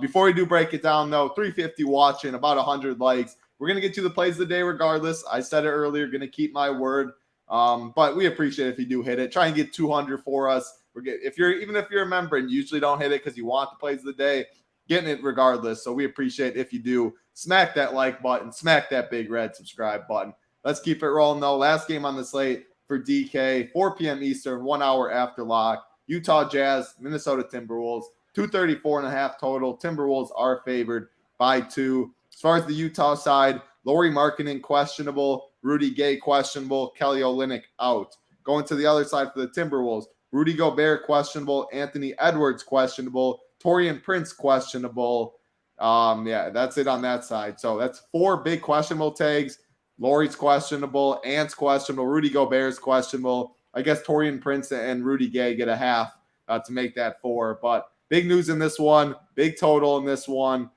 [SPEAKER 1] Before we do break it down, though, 350 watching, about 100 likes. We're going to get to the plays of the day regardless. I said it earlier, going to keep my word. But we appreciate it if you do hit it. Try and get 200 for us. Even if you're a member and you usually don't hit it because you want the plays of the day, getting it regardless. So we appreciate it if you do. Smack that like button. Smack that big red subscribe button. Let's keep it rolling, though. Last game on the slate for DK, 4 p.m. Eastern, 1 hour after lock. Utah Jazz, Minnesota Timberwolves, 234.5 total. Timberwolves are favored by 2. As far as the Utah side, Lauri Markkanen questionable, Rudy Gay questionable, Kelly Olynyk out. Going to the other side for the Timberwolves, Rudy Gobert questionable, Anthony Edwards questionable, Taurean Prince questionable. That's it on that side. So that's 4 big questionable tags. Lauri's questionable, Ant's questionable, Rudy Gobert's questionable. I guess Taurean Prince and Rudy Gay get a half to make that 4. But big news in this one, big total in this one.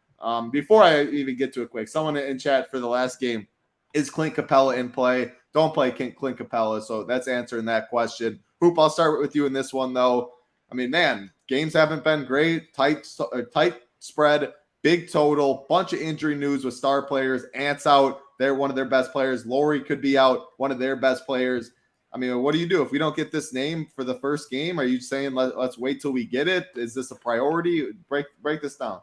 [SPEAKER 1] Before I even get to it quick, someone in chat for the last game, is Clint Capella in play? Don't play Clint Capella, so that's answering that question. Hoop, I'll start with you in this one, though. I mean, man, games haven't been great. Tight spread, big total, bunch of injury news with star players. Ant's out. They're one of their best players. Laurie could be out, one of their best players. I mean, what do you do if we don't get this name for the first game? Are you saying let's wait till we get it? Is this a priority? Break this down.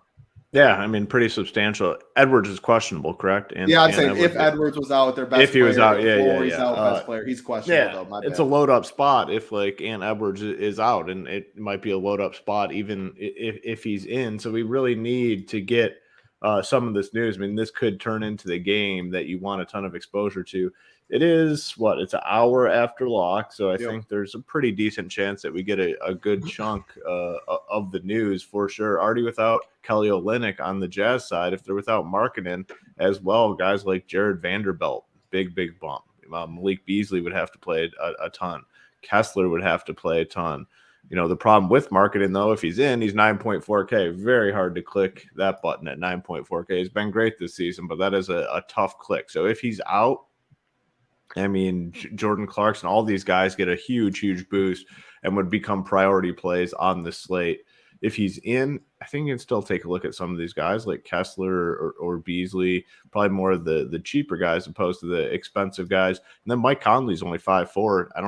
[SPEAKER 3] Yeah, I mean, pretty substantial. Edwards is questionable, correct?
[SPEAKER 1] I'm saying if Edwards was out, their best player. If he was out, Laurie's out, best player. He's questionable, though.
[SPEAKER 3] It's a load-up spot if, like, Ant Edwards is out, and it might be a load-up spot even if he's in. So we really need to get some of this news. I mean, this could turn into the game that you want a ton of exposure to. It is, it's an hour after lock, so I think there's a pretty decent chance that we get a good chunk of the news for sure. Already without Kelly Olynyk on the Jazz side, if they're without Markkanen as well, guys like Jared Vanderbilt, big bump. Malik Beasley would have to play a ton. Kessler would have to play a ton. You know, the problem with Markkanen, though, if he's in, he's 9.4K. Very hard to click that button at 9.4K. He's been great this season, but that is a tough click. So if he's out, I mean, Jordan Clarkson, all these guys get a huge boost and would become priority plays on the slate. If he's in, I think you can still take a look at some of these guys like Kessler or Beasley, probably more of the cheaper guys opposed to the expensive guys. And then Mike Conley's only 5'4". I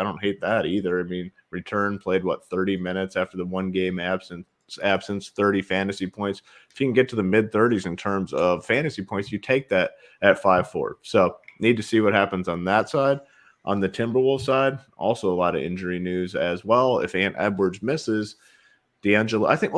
[SPEAKER 3] don't hate that either. I mean, return played 30 minutes after the 1 game absence, 30 fantasy points. If you can get to the mid-30s in terms of fantasy points, you take that at 5'4". So need to see what happens on that side. On the Timberwolves side, also a lot of injury news as well. If Ant Edwards misses, D'Angelo, I think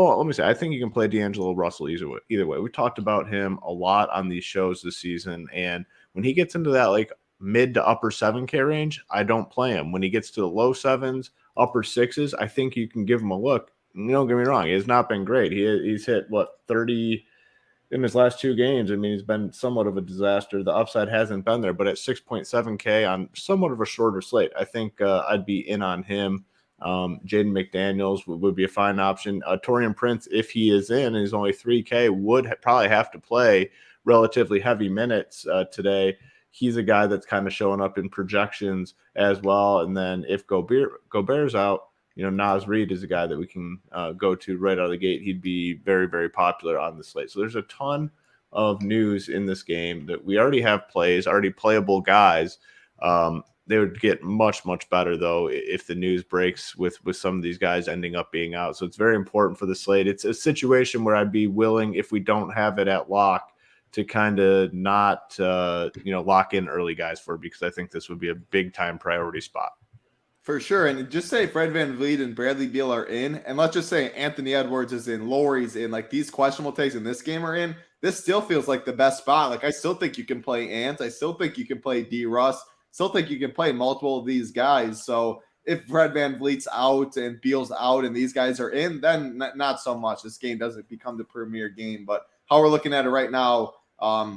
[SPEAKER 3] you can play D'Angelo Russell either way. We talked about him a lot on these shows this season, and when he gets into that mid to upper 7K range, I don't play him. When he gets to the low 7s, upper 6s, I think you can give him a look. Don't get me wrong, he has not been great. He's hit 30 in his last 2 games. I mean, he's been somewhat of a disaster. The upside hasn't been there, but at 6.7K on somewhat of a shorter slate, I think I'd be in on him. Jaden McDaniels would be a fine option. Taurean Prince, if he is in and he's only 3K, would probably have to play relatively heavy minutes today. He's a guy that's kind of showing up in projections as well. And then if Gobert's out, Naz Reid is a guy that we can go to right out of the gate. He'd be very, very popular on the slate. So there's a ton of news in this game that we already have plays, already playable guys. They would get much, much better, though, if the news breaks with some of these guys ending up being out. So it's very important for the slate. It's a situation where I'd be willing, if we don't have it at lock, to kind of not lock in early guys because I think this would be a big-time priority spot.
[SPEAKER 1] For sure. And just say Fred VanVleet and Bradley Beal are in, and let's just say Anthony Edwards is in, Laurie's in, these questionable takes in this game are in, this still feels like the best spot. I still think you can play Ant. I still think you can play D. Russ. Still think you can play multiple of these guys. So if Fred VanVleet's out and Beal's out and these guys are in, then not so much. This game doesn't become the premier game. But how we're looking at it right now,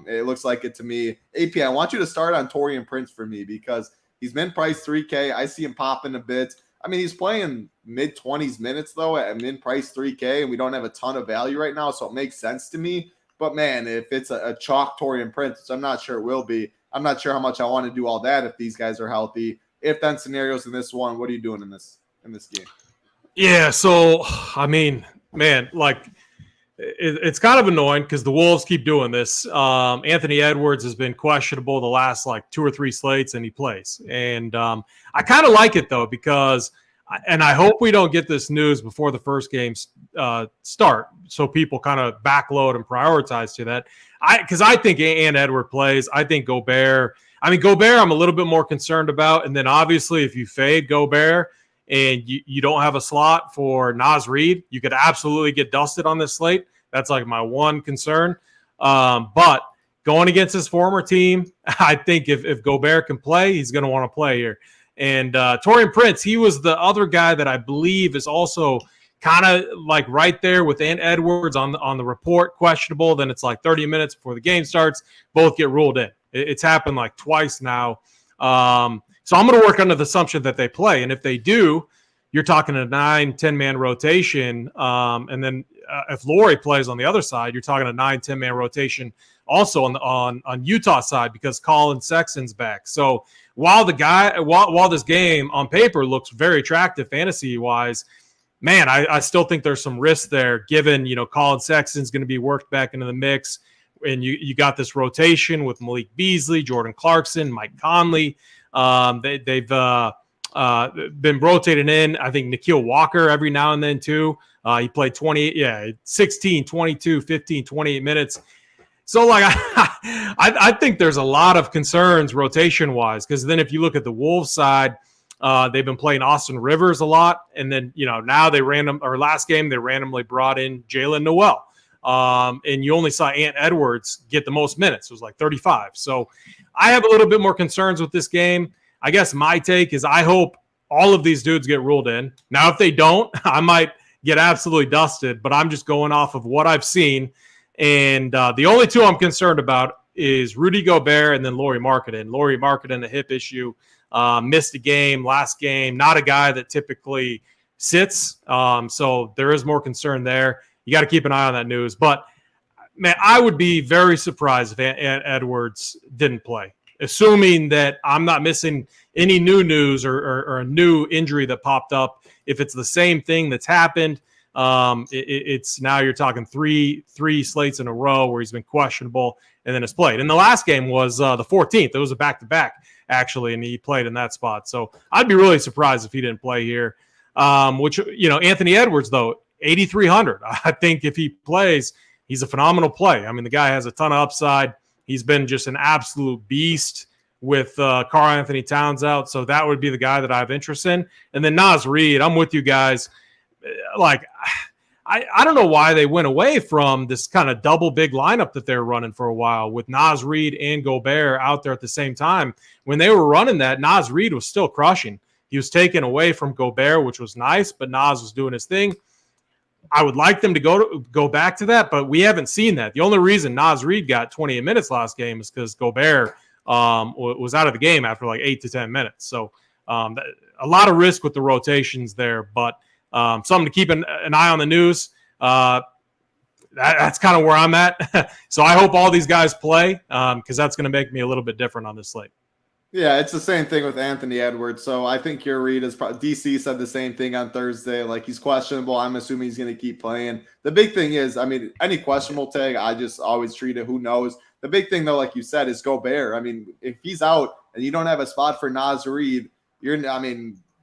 [SPEAKER 1] it looks like it to me. AP, I want you to start on Taurean Prince for me because he's been priced 3K. I see him popping a bit. I mean, he's playing mid-20s minutes, though, at min-price 3K, and we don't have a ton of value right now, so it makes sense to me. But, man, if it's a chalk Taurean Prince, which I'm not sure it will be, I'm not sure how much I want to do all that if these guys are healthy. If then scenarios in this one, what are you doing in this game?
[SPEAKER 2] Yeah, so, I mean, man, it's kind of annoying because the Wolves keep doing this. Anthony Edwards has been questionable the last 2 or 3 slates, and he plays. And I kind of like it, though, because and I hope we don't get this news before the first games start so people kind of backload and prioritize to that. Because I think Ant Edwards plays. I think Gobert I'm a little bit more concerned about. And then obviously if you fade Gobert and you don't have a slot for Naz Reid, you could absolutely get dusted on this slate. That's my one concern. But going against his former team, I think if Gobert can play, he's going to want to play here. And Taurean Prince, he was the other guy that I believe is also kind of right there with Ant Edwards on the report, questionable. Then it's 30 minutes before the game starts. Both get ruled in. It's happened twice now. So I'm going to work under the assumption that they play. And if they do, you're talking a 9-10-man rotation. And then if Laurie plays on the other side, you're talking a 9-10-man rotation also on Utah's side because Colin Sexton's back. So while this game on paper looks very attractive fantasy-wise, man, I still think there's some risk there given, Colin Sexton's going to be worked back into the mix. And you got this rotation with Malik Beasley, Jordan Clarkson, Mike Conley. They've been rotating in. I think Nikhil Walker every now and then too. He played 16, 22, 15, 28 minutes. So I think there's a lot of concerns rotation-wise because then if you look at the Wolves side, they've been playing Austin Rivers a lot. And then, now last game, they randomly brought in Jalen Noel. And you only saw Ant Edwards get the most minutes. It was like 35. So I have a little bit more concerns with this game. I guess my take is I hope all of these dudes get ruled in. Now, if they don't, I might get absolutely dusted, but I'm just going off of what I've seen. And the only two I'm concerned about is Rudy Gobert and then Lauri Markkanen. Lauri Markkanen, a hip issue, missed a game last game, not a guy that typically sits. So there is more concern there. You got to keep an eye on that news. But, man, I would be very surprised if Ant Edwards didn't play, assuming that I'm not missing any new news or a new injury that popped up. If it's the same thing that's happened, it's now you're talking three slates in a row where he's been questionable and then has played. And the last game was the 14th. It was a back-to-back, actually, and he played in that spot. So I'd be really surprised if he didn't play here. Anthony Edwards, though, 8,300. I think if he plays, he's a phenomenal play. I mean, the guy has a ton of upside. He's been just an absolute beast with Karl-Anthony Towns out. So that would be the guy that I have interest in. And then Naz Reid, I'm with you guys. I don't know why they went away from this kind of double big lineup that they were running for a while with Naz Reid and Gobert out there at the same time. When they were running that, Naz Reid was still crushing. He was taken away from Gobert, which was nice, but Naz was doing his thing. I would like them to go back to that, but we haven't seen that. The only reason Naz Reid got 28 minutes last game is because Gobert was out of the game after like 8 to 10 minutes. So a lot of risk with the rotations there, but something to keep an eye on the news. That's kind of where I'm at. So I hope all these guys play because that's going to make me a little bit different on this slate.
[SPEAKER 1] Yeah, it's the same thing with Anthony Edwards. So I think your read is probably DC said the same thing on Thursday. Like he's questionable. I'm assuming he's going to keep playing. The big thing is, any questionable tag, I just always treat it. Who knows? The big thing though, like you said, is Gobert. If he's out and you don't have a spot for Naz Reid,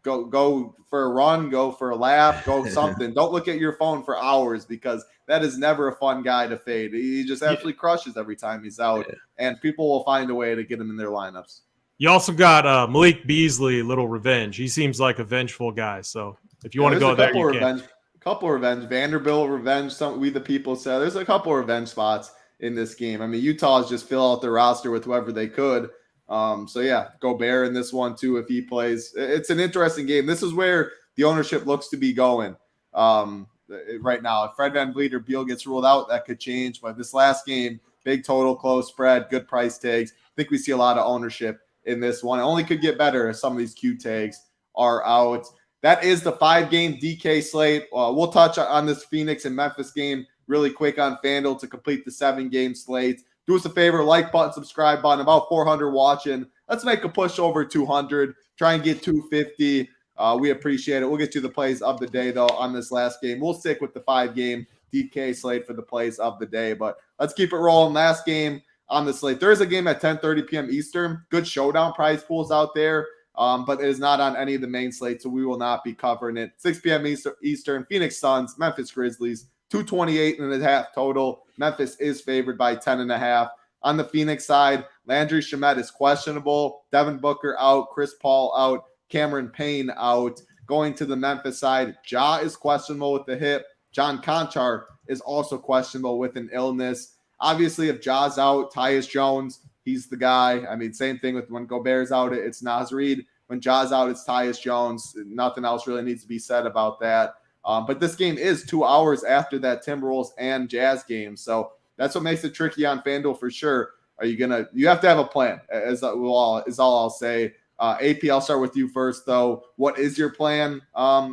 [SPEAKER 1] go for a run, go for a lap, go something. Don't look at your phone for hours because that is never a fun guy to fade. He just absolutely crushes every time he's out, and people will find a way to get him in their lineups. You
[SPEAKER 2] also got Malik Beasley, little revenge. He seems like a vengeful guy. So if you want to go there, you can.
[SPEAKER 1] A couple revenge. Vanderbilt revenge. We the people said there's a couple revenge spots in this game. Utah's just fill out their roster with whoever they could. Gobert in this one too if he plays. It's an interesting game. This is where the ownership looks to be going right now. If Fred VanVleet or Beal gets ruled out, that could change. But this last game, big total, close spread, good price tags. I think we see a lot of ownership in this one. It only could get better if some of these Q tags are out. That is the 5-game DK slate. We'll touch on this Phoenix and Memphis game really quick on FanDuel to complete the 7-game slate. Do us a favor, like button, subscribe button. About 400 watching. Let's make a push over 200. Try and get 250. We appreciate it. We'll get you the plays of the day, though, on this last game. We'll stick with the 5-game DK slate for the plays of the day. But let's keep it rolling. Last game on the slate. There is a game at 10:30 p.m. Eastern. Good showdown prize pools out there, but it is not on any of the main slates, so we will not be covering it. 6 p.m. Eastern, Phoenix Suns, Memphis Grizzlies, 228.5 total. Memphis is favored by 10.5. On the Phoenix side, Landry Shamet is questionable. Devin Booker out. Chris Paul out. Cameron Payne out. Going to the Memphis side, Ja is questionable with the hip. John Conchar is also questionable with an illness. Obviously, if Ja's out, Tyus Jones, he's the guy. Same thing with when Gobert's out, it's Naz Reid. When Ja's out, it's Tyus Jones. Nothing else really needs to be said about that. But this game is 2 hours after that Timberwolves and Jazz game. So that's what makes it tricky on FanDuel for sure. You have to have a plan, is all I'll say. AP, I'll start with you first, though. What is your plan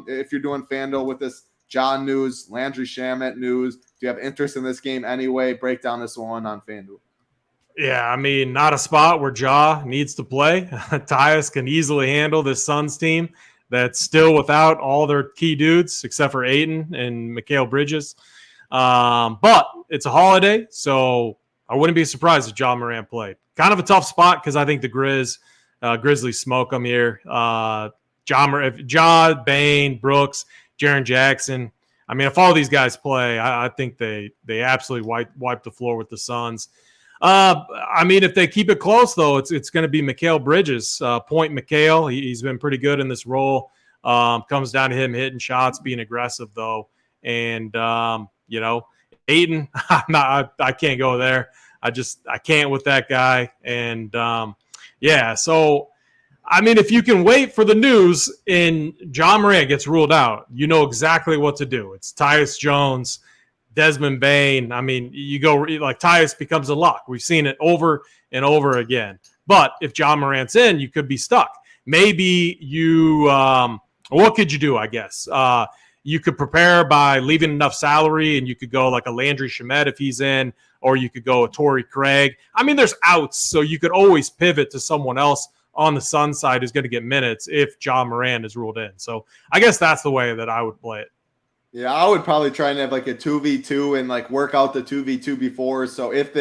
[SPEAKER 1] if you're doing FanDuel with this John news, Landry Shamet news? Do you have interest in this game anyway? Break down this one on FanDuel.
[SPEAKER 2] Yeah, I mean, not a spot where Ja needs to play. Tyus can easily handle this Suns team that's still without all their key dudes except for Ayton and Mikal Bridges. But it's a holiday, so I wouldn't be surprised if Ja Morant played. Kind of a tough spot because I think the Grizzlies smoke them here. Ja, Bane, Brooks, Jaren Jackson. I mean, if all these guys play, I think they absolutely wipe the floor with the Suns. I mean, if they keep it close, though, it's going to be Mikal Bridges. Point Mikal. He's been pretty good in this role. Comes down to him hitting shots, being aggressive, though. And, Ayton, I can't go there. I can't with that guy. And, so, I mean, if you can wait for the news and Ja Morant gets ruled out, you know exactly what to do. It's Tyus Jones, Desmond Bane. I mean, you go like Tyus becomes a lock. We've seen it over and over again. But if Ja Morant's in, you could be stuck. Maybe you what could you do, I guess? You could prepare by leaving enough salary, and you could go like a Landry Shamet if he's in, or you could go a Torrey Craig. I mean, there's outs, so you could always pivot to someone else on the Sun side who's going to get minutes if Ja Morant is ruled in. So I guess that's the way that I would play it.
[SPEAKER 1] Yeah, I would probably try and have like a 2v2 and like work out the 2v2 before. So if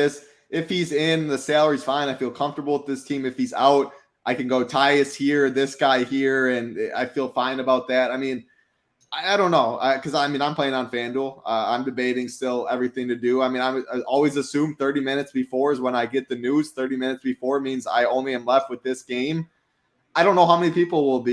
[SPEAKER 1] he's in, the salary's fine. I feel comfortable with this team. If he's out, I can go Tyus here, this guy here, and I feel fine about that. I mean, I don't know, because I'm playing on FanDuel. I'm debating still everything to do. I mean, I always assume 30 minutes before is when I get the news. 30 minutes before means I only am left with this game. I don't know how many people will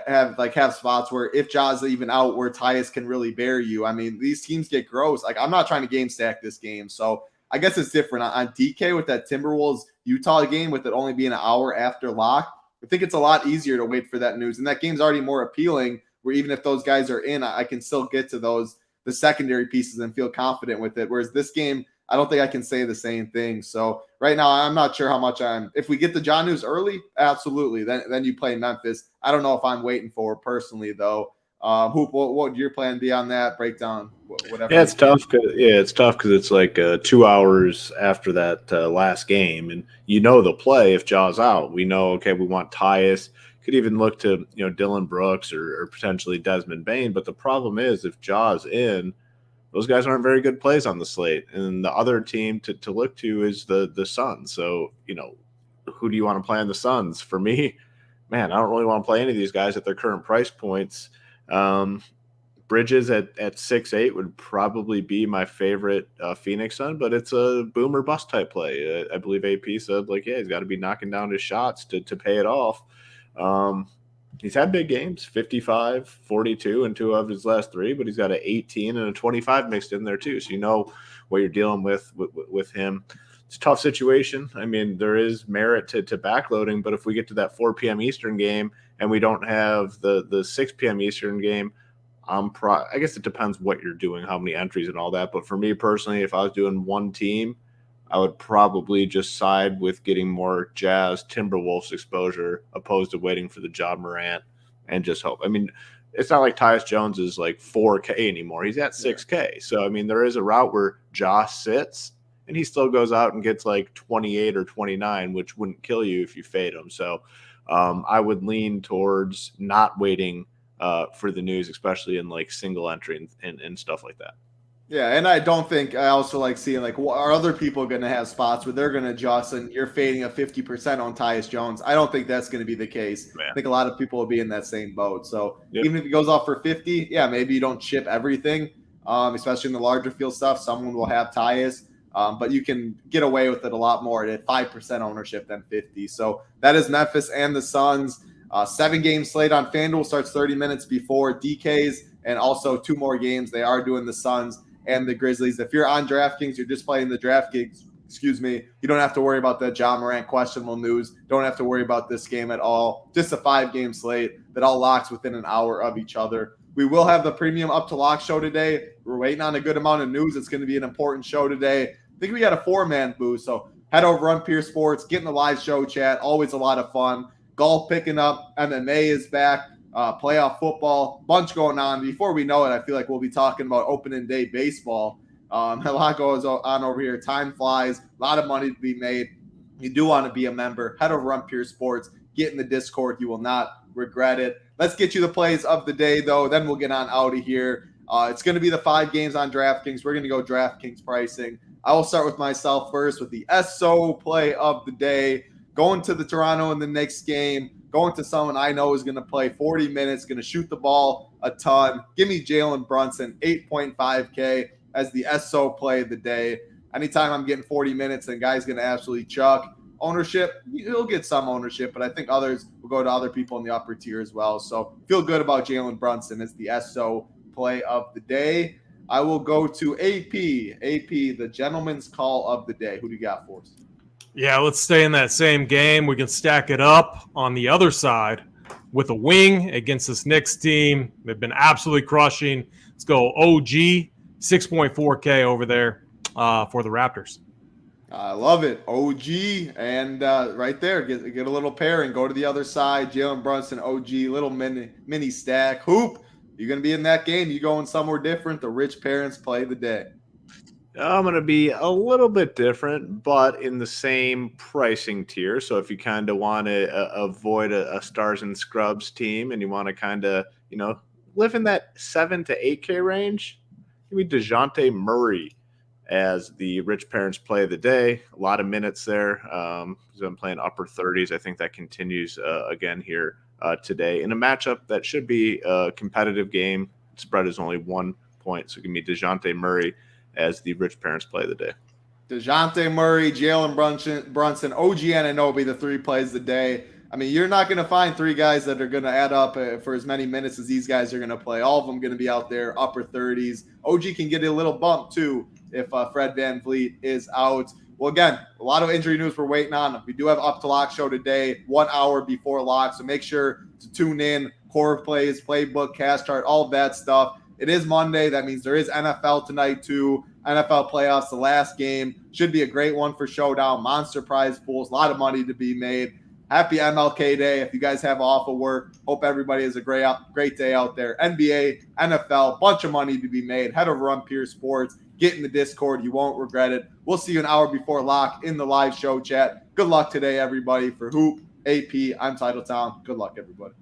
[SPEAKER 1] have spots where if Ja's even out, where Tyus can really bear you. I mean, these teams get gross. Like, I'm not trying to game stack this game, so I guess it's different on DK with that Timberwolves Utah game, with it only being an hour after lock. I think it's a lot easier to wait for that news, and that game's already more appealing. Where even if those guys are in, I can still get to the secondary pieces and feel confident with it. Whereas this game, I don't think I can say the same thing. So right now, I'm not sure how much if we get the Ja news early, absolutely. Then you play Memphis. I don't know if I'm waiting for personally, though. Hoop, what would your plan be on that breakdown? Whatever.
[SPEAKER 3] Yeah, it's tough. It's tough because it's like 2 hours after that last game, and they'll play if Ja's out. We know, okay, we want Tyus. Could even look to Dylan Brooks or potentially Desmond Bane. But the problem is, if Ja's in, those guys aren't very good plays on the slate, and the other team to look to is the Suns. So who do you want to play on the Suns? For me, man, I don't really want to play any of these guys at their current price points. Bridges at 6'8" would probably be my favorite Phoenix Sun, but it's a boom or bust type play. I believe AP said he's got to be knocking down his shots to pay it off. He's had big games, 55, 42 in 2 of his last 3, but he's got an 18 and a 25 mixed in there too. So you know what you're dealing with him. It's a tough situation. I mean, there is merit to backloading, but if we get to that 4 p.m. Eastern game and we don't have the 6 p.m. Eastern game, I guess it depends what you're doing, how many entries and all that. But for me personally, if I was doing one team, I would probably just side with getting more Jazz Timberwolves exposure opposed to waiting for the Ja Morant and just hope. I mean, it's not like Tyus Jones is like 4K anymore. He's at 6K. So, I mean, there is a route where Ja sits and he still goes out and gets like 28 or 29, which wouldn't kill you if you fade him. So I would lean towards not waiting for the news, especially in like single entry and stuff like that.
[SPEAKER 1] Yeah, and I also like seeing are other people going to have spots where they're going to adjust and you're fading a 50% on Tyus Jones. I don't think that's going to be the case. Man. I think a lot of people will be in that same boat. So even if he goes off for 50, maybe you don't chip everything, especially in the larger field stuff. Someone will have Tyus, but you can get away with it a lot more at 5% ownership than 50. So that is Memphis and the Suns. 7-game slate on FanDuel starts 30 minutes before DK's, and also 2 more games. They are doing the Suns and the Grizzlies. If you're on DraftKings, you're just playing the DraftKings, you don't have to worry about the Ja Morant questionable news. Don't have to worry about this game at all. Just a 5-game slate that all locks within an hour of each other. We will have the premium up to lock show today. We're waiting on a good amount of news. It's going to be an important show today. I think we got a 4-man boost. So head over on Peer Sports, get in the live show chat. Always a lot of fun. golf picking up, MMA is back, playoff football, bunch going on. Before we know it, I feel like we'll be talking about opening day baseball. A lot goes on over here. Time flies. A lot of money to be made. You do want to be a member. Head over on Pure Sports. Get in the Discord. You will not regret it. Let's get you the plays of the day, though. Then we'll get on out of here. It's going to be the 5 games on DraftKings. We're going to go DraftKings pricing. I will start with myself first with the SO play of the day. Going to the Toronto and the Knicks game. Going to someone I know is going to play 40 minutes, going to shoot the ball a ton. Give me Jalen Brunson, 8.5K as the SO play of the day. Anytime I'm getting 40 minutes and guy's going to absolutely chuck. Ownership, he'll get some ownership, but I think others will go to other people in the upper tier as well. So feel good about Jalen Brunson as the SO play of the day. I will go to AP, the gentleman's call of the day. Who do you got for us?
[SPEAKER 2] Yeah, let's stay in that same game. We can stack it up on the other side with a wing against this Knicks team. They've been absolutely crushing. Let's go OG, 6.4K over there for the Raptors.
[SPEAKER 1] I love it. OG, and right there, get a little pairing. Go to the other side. Jalen Brunson, OG, little mini stack. Hoop, you're going to be in that game. You going somewhere different. The rich parents play the day.
[SPEAKER 3] I'm going to be a little bit different, but in the same pricing tier. So if you kind of want to avoid a stars and scrubs team and you want to kind of, live in that 7 to 8K range, give me DeJounte Murray as the rich parents play of the day. A lot of minutes there. He's been playing upper 30s. I think that continues again here today in a matchup that should be a competitive game. Spread is only 1 point. So give me DeJounte Murray as the rich parents play of the day.
[SPEAKER 1] DeJounte Murray, Jalen Brunson, OG Anunoby, the 3 plays of the day. I mean, you're not going to find 3 guys that are going to add up for as many minutes as these guys are going to play. All of them going to be out there, upper 30s. OG can get a little bump, too, if Fred VanVleet is out. Well, again, a lot of injury news we're waiting on. We do have Up to Lock show today, 1 hour before lock, so make sure to tune in. Core plays, playbook, cash chart, all of that stuff. It is Monday. That means there is NFL tonight, too. NFL playoffs, the last game. Should be a great one for Showdown. Monster prize pools, a lot of money to be made. Happy MLK Day. If you guys have off of work, hope everybody has a great day out there. NBA, NFL, bunch of money to be made. Head over on Pure Sports. Get in the Discord. You won't regret it. We'll see you an hour before lock in the live show chat. Good luck today, everybody. For Hoop, AP, I'm Titletown. Good luck, everybody.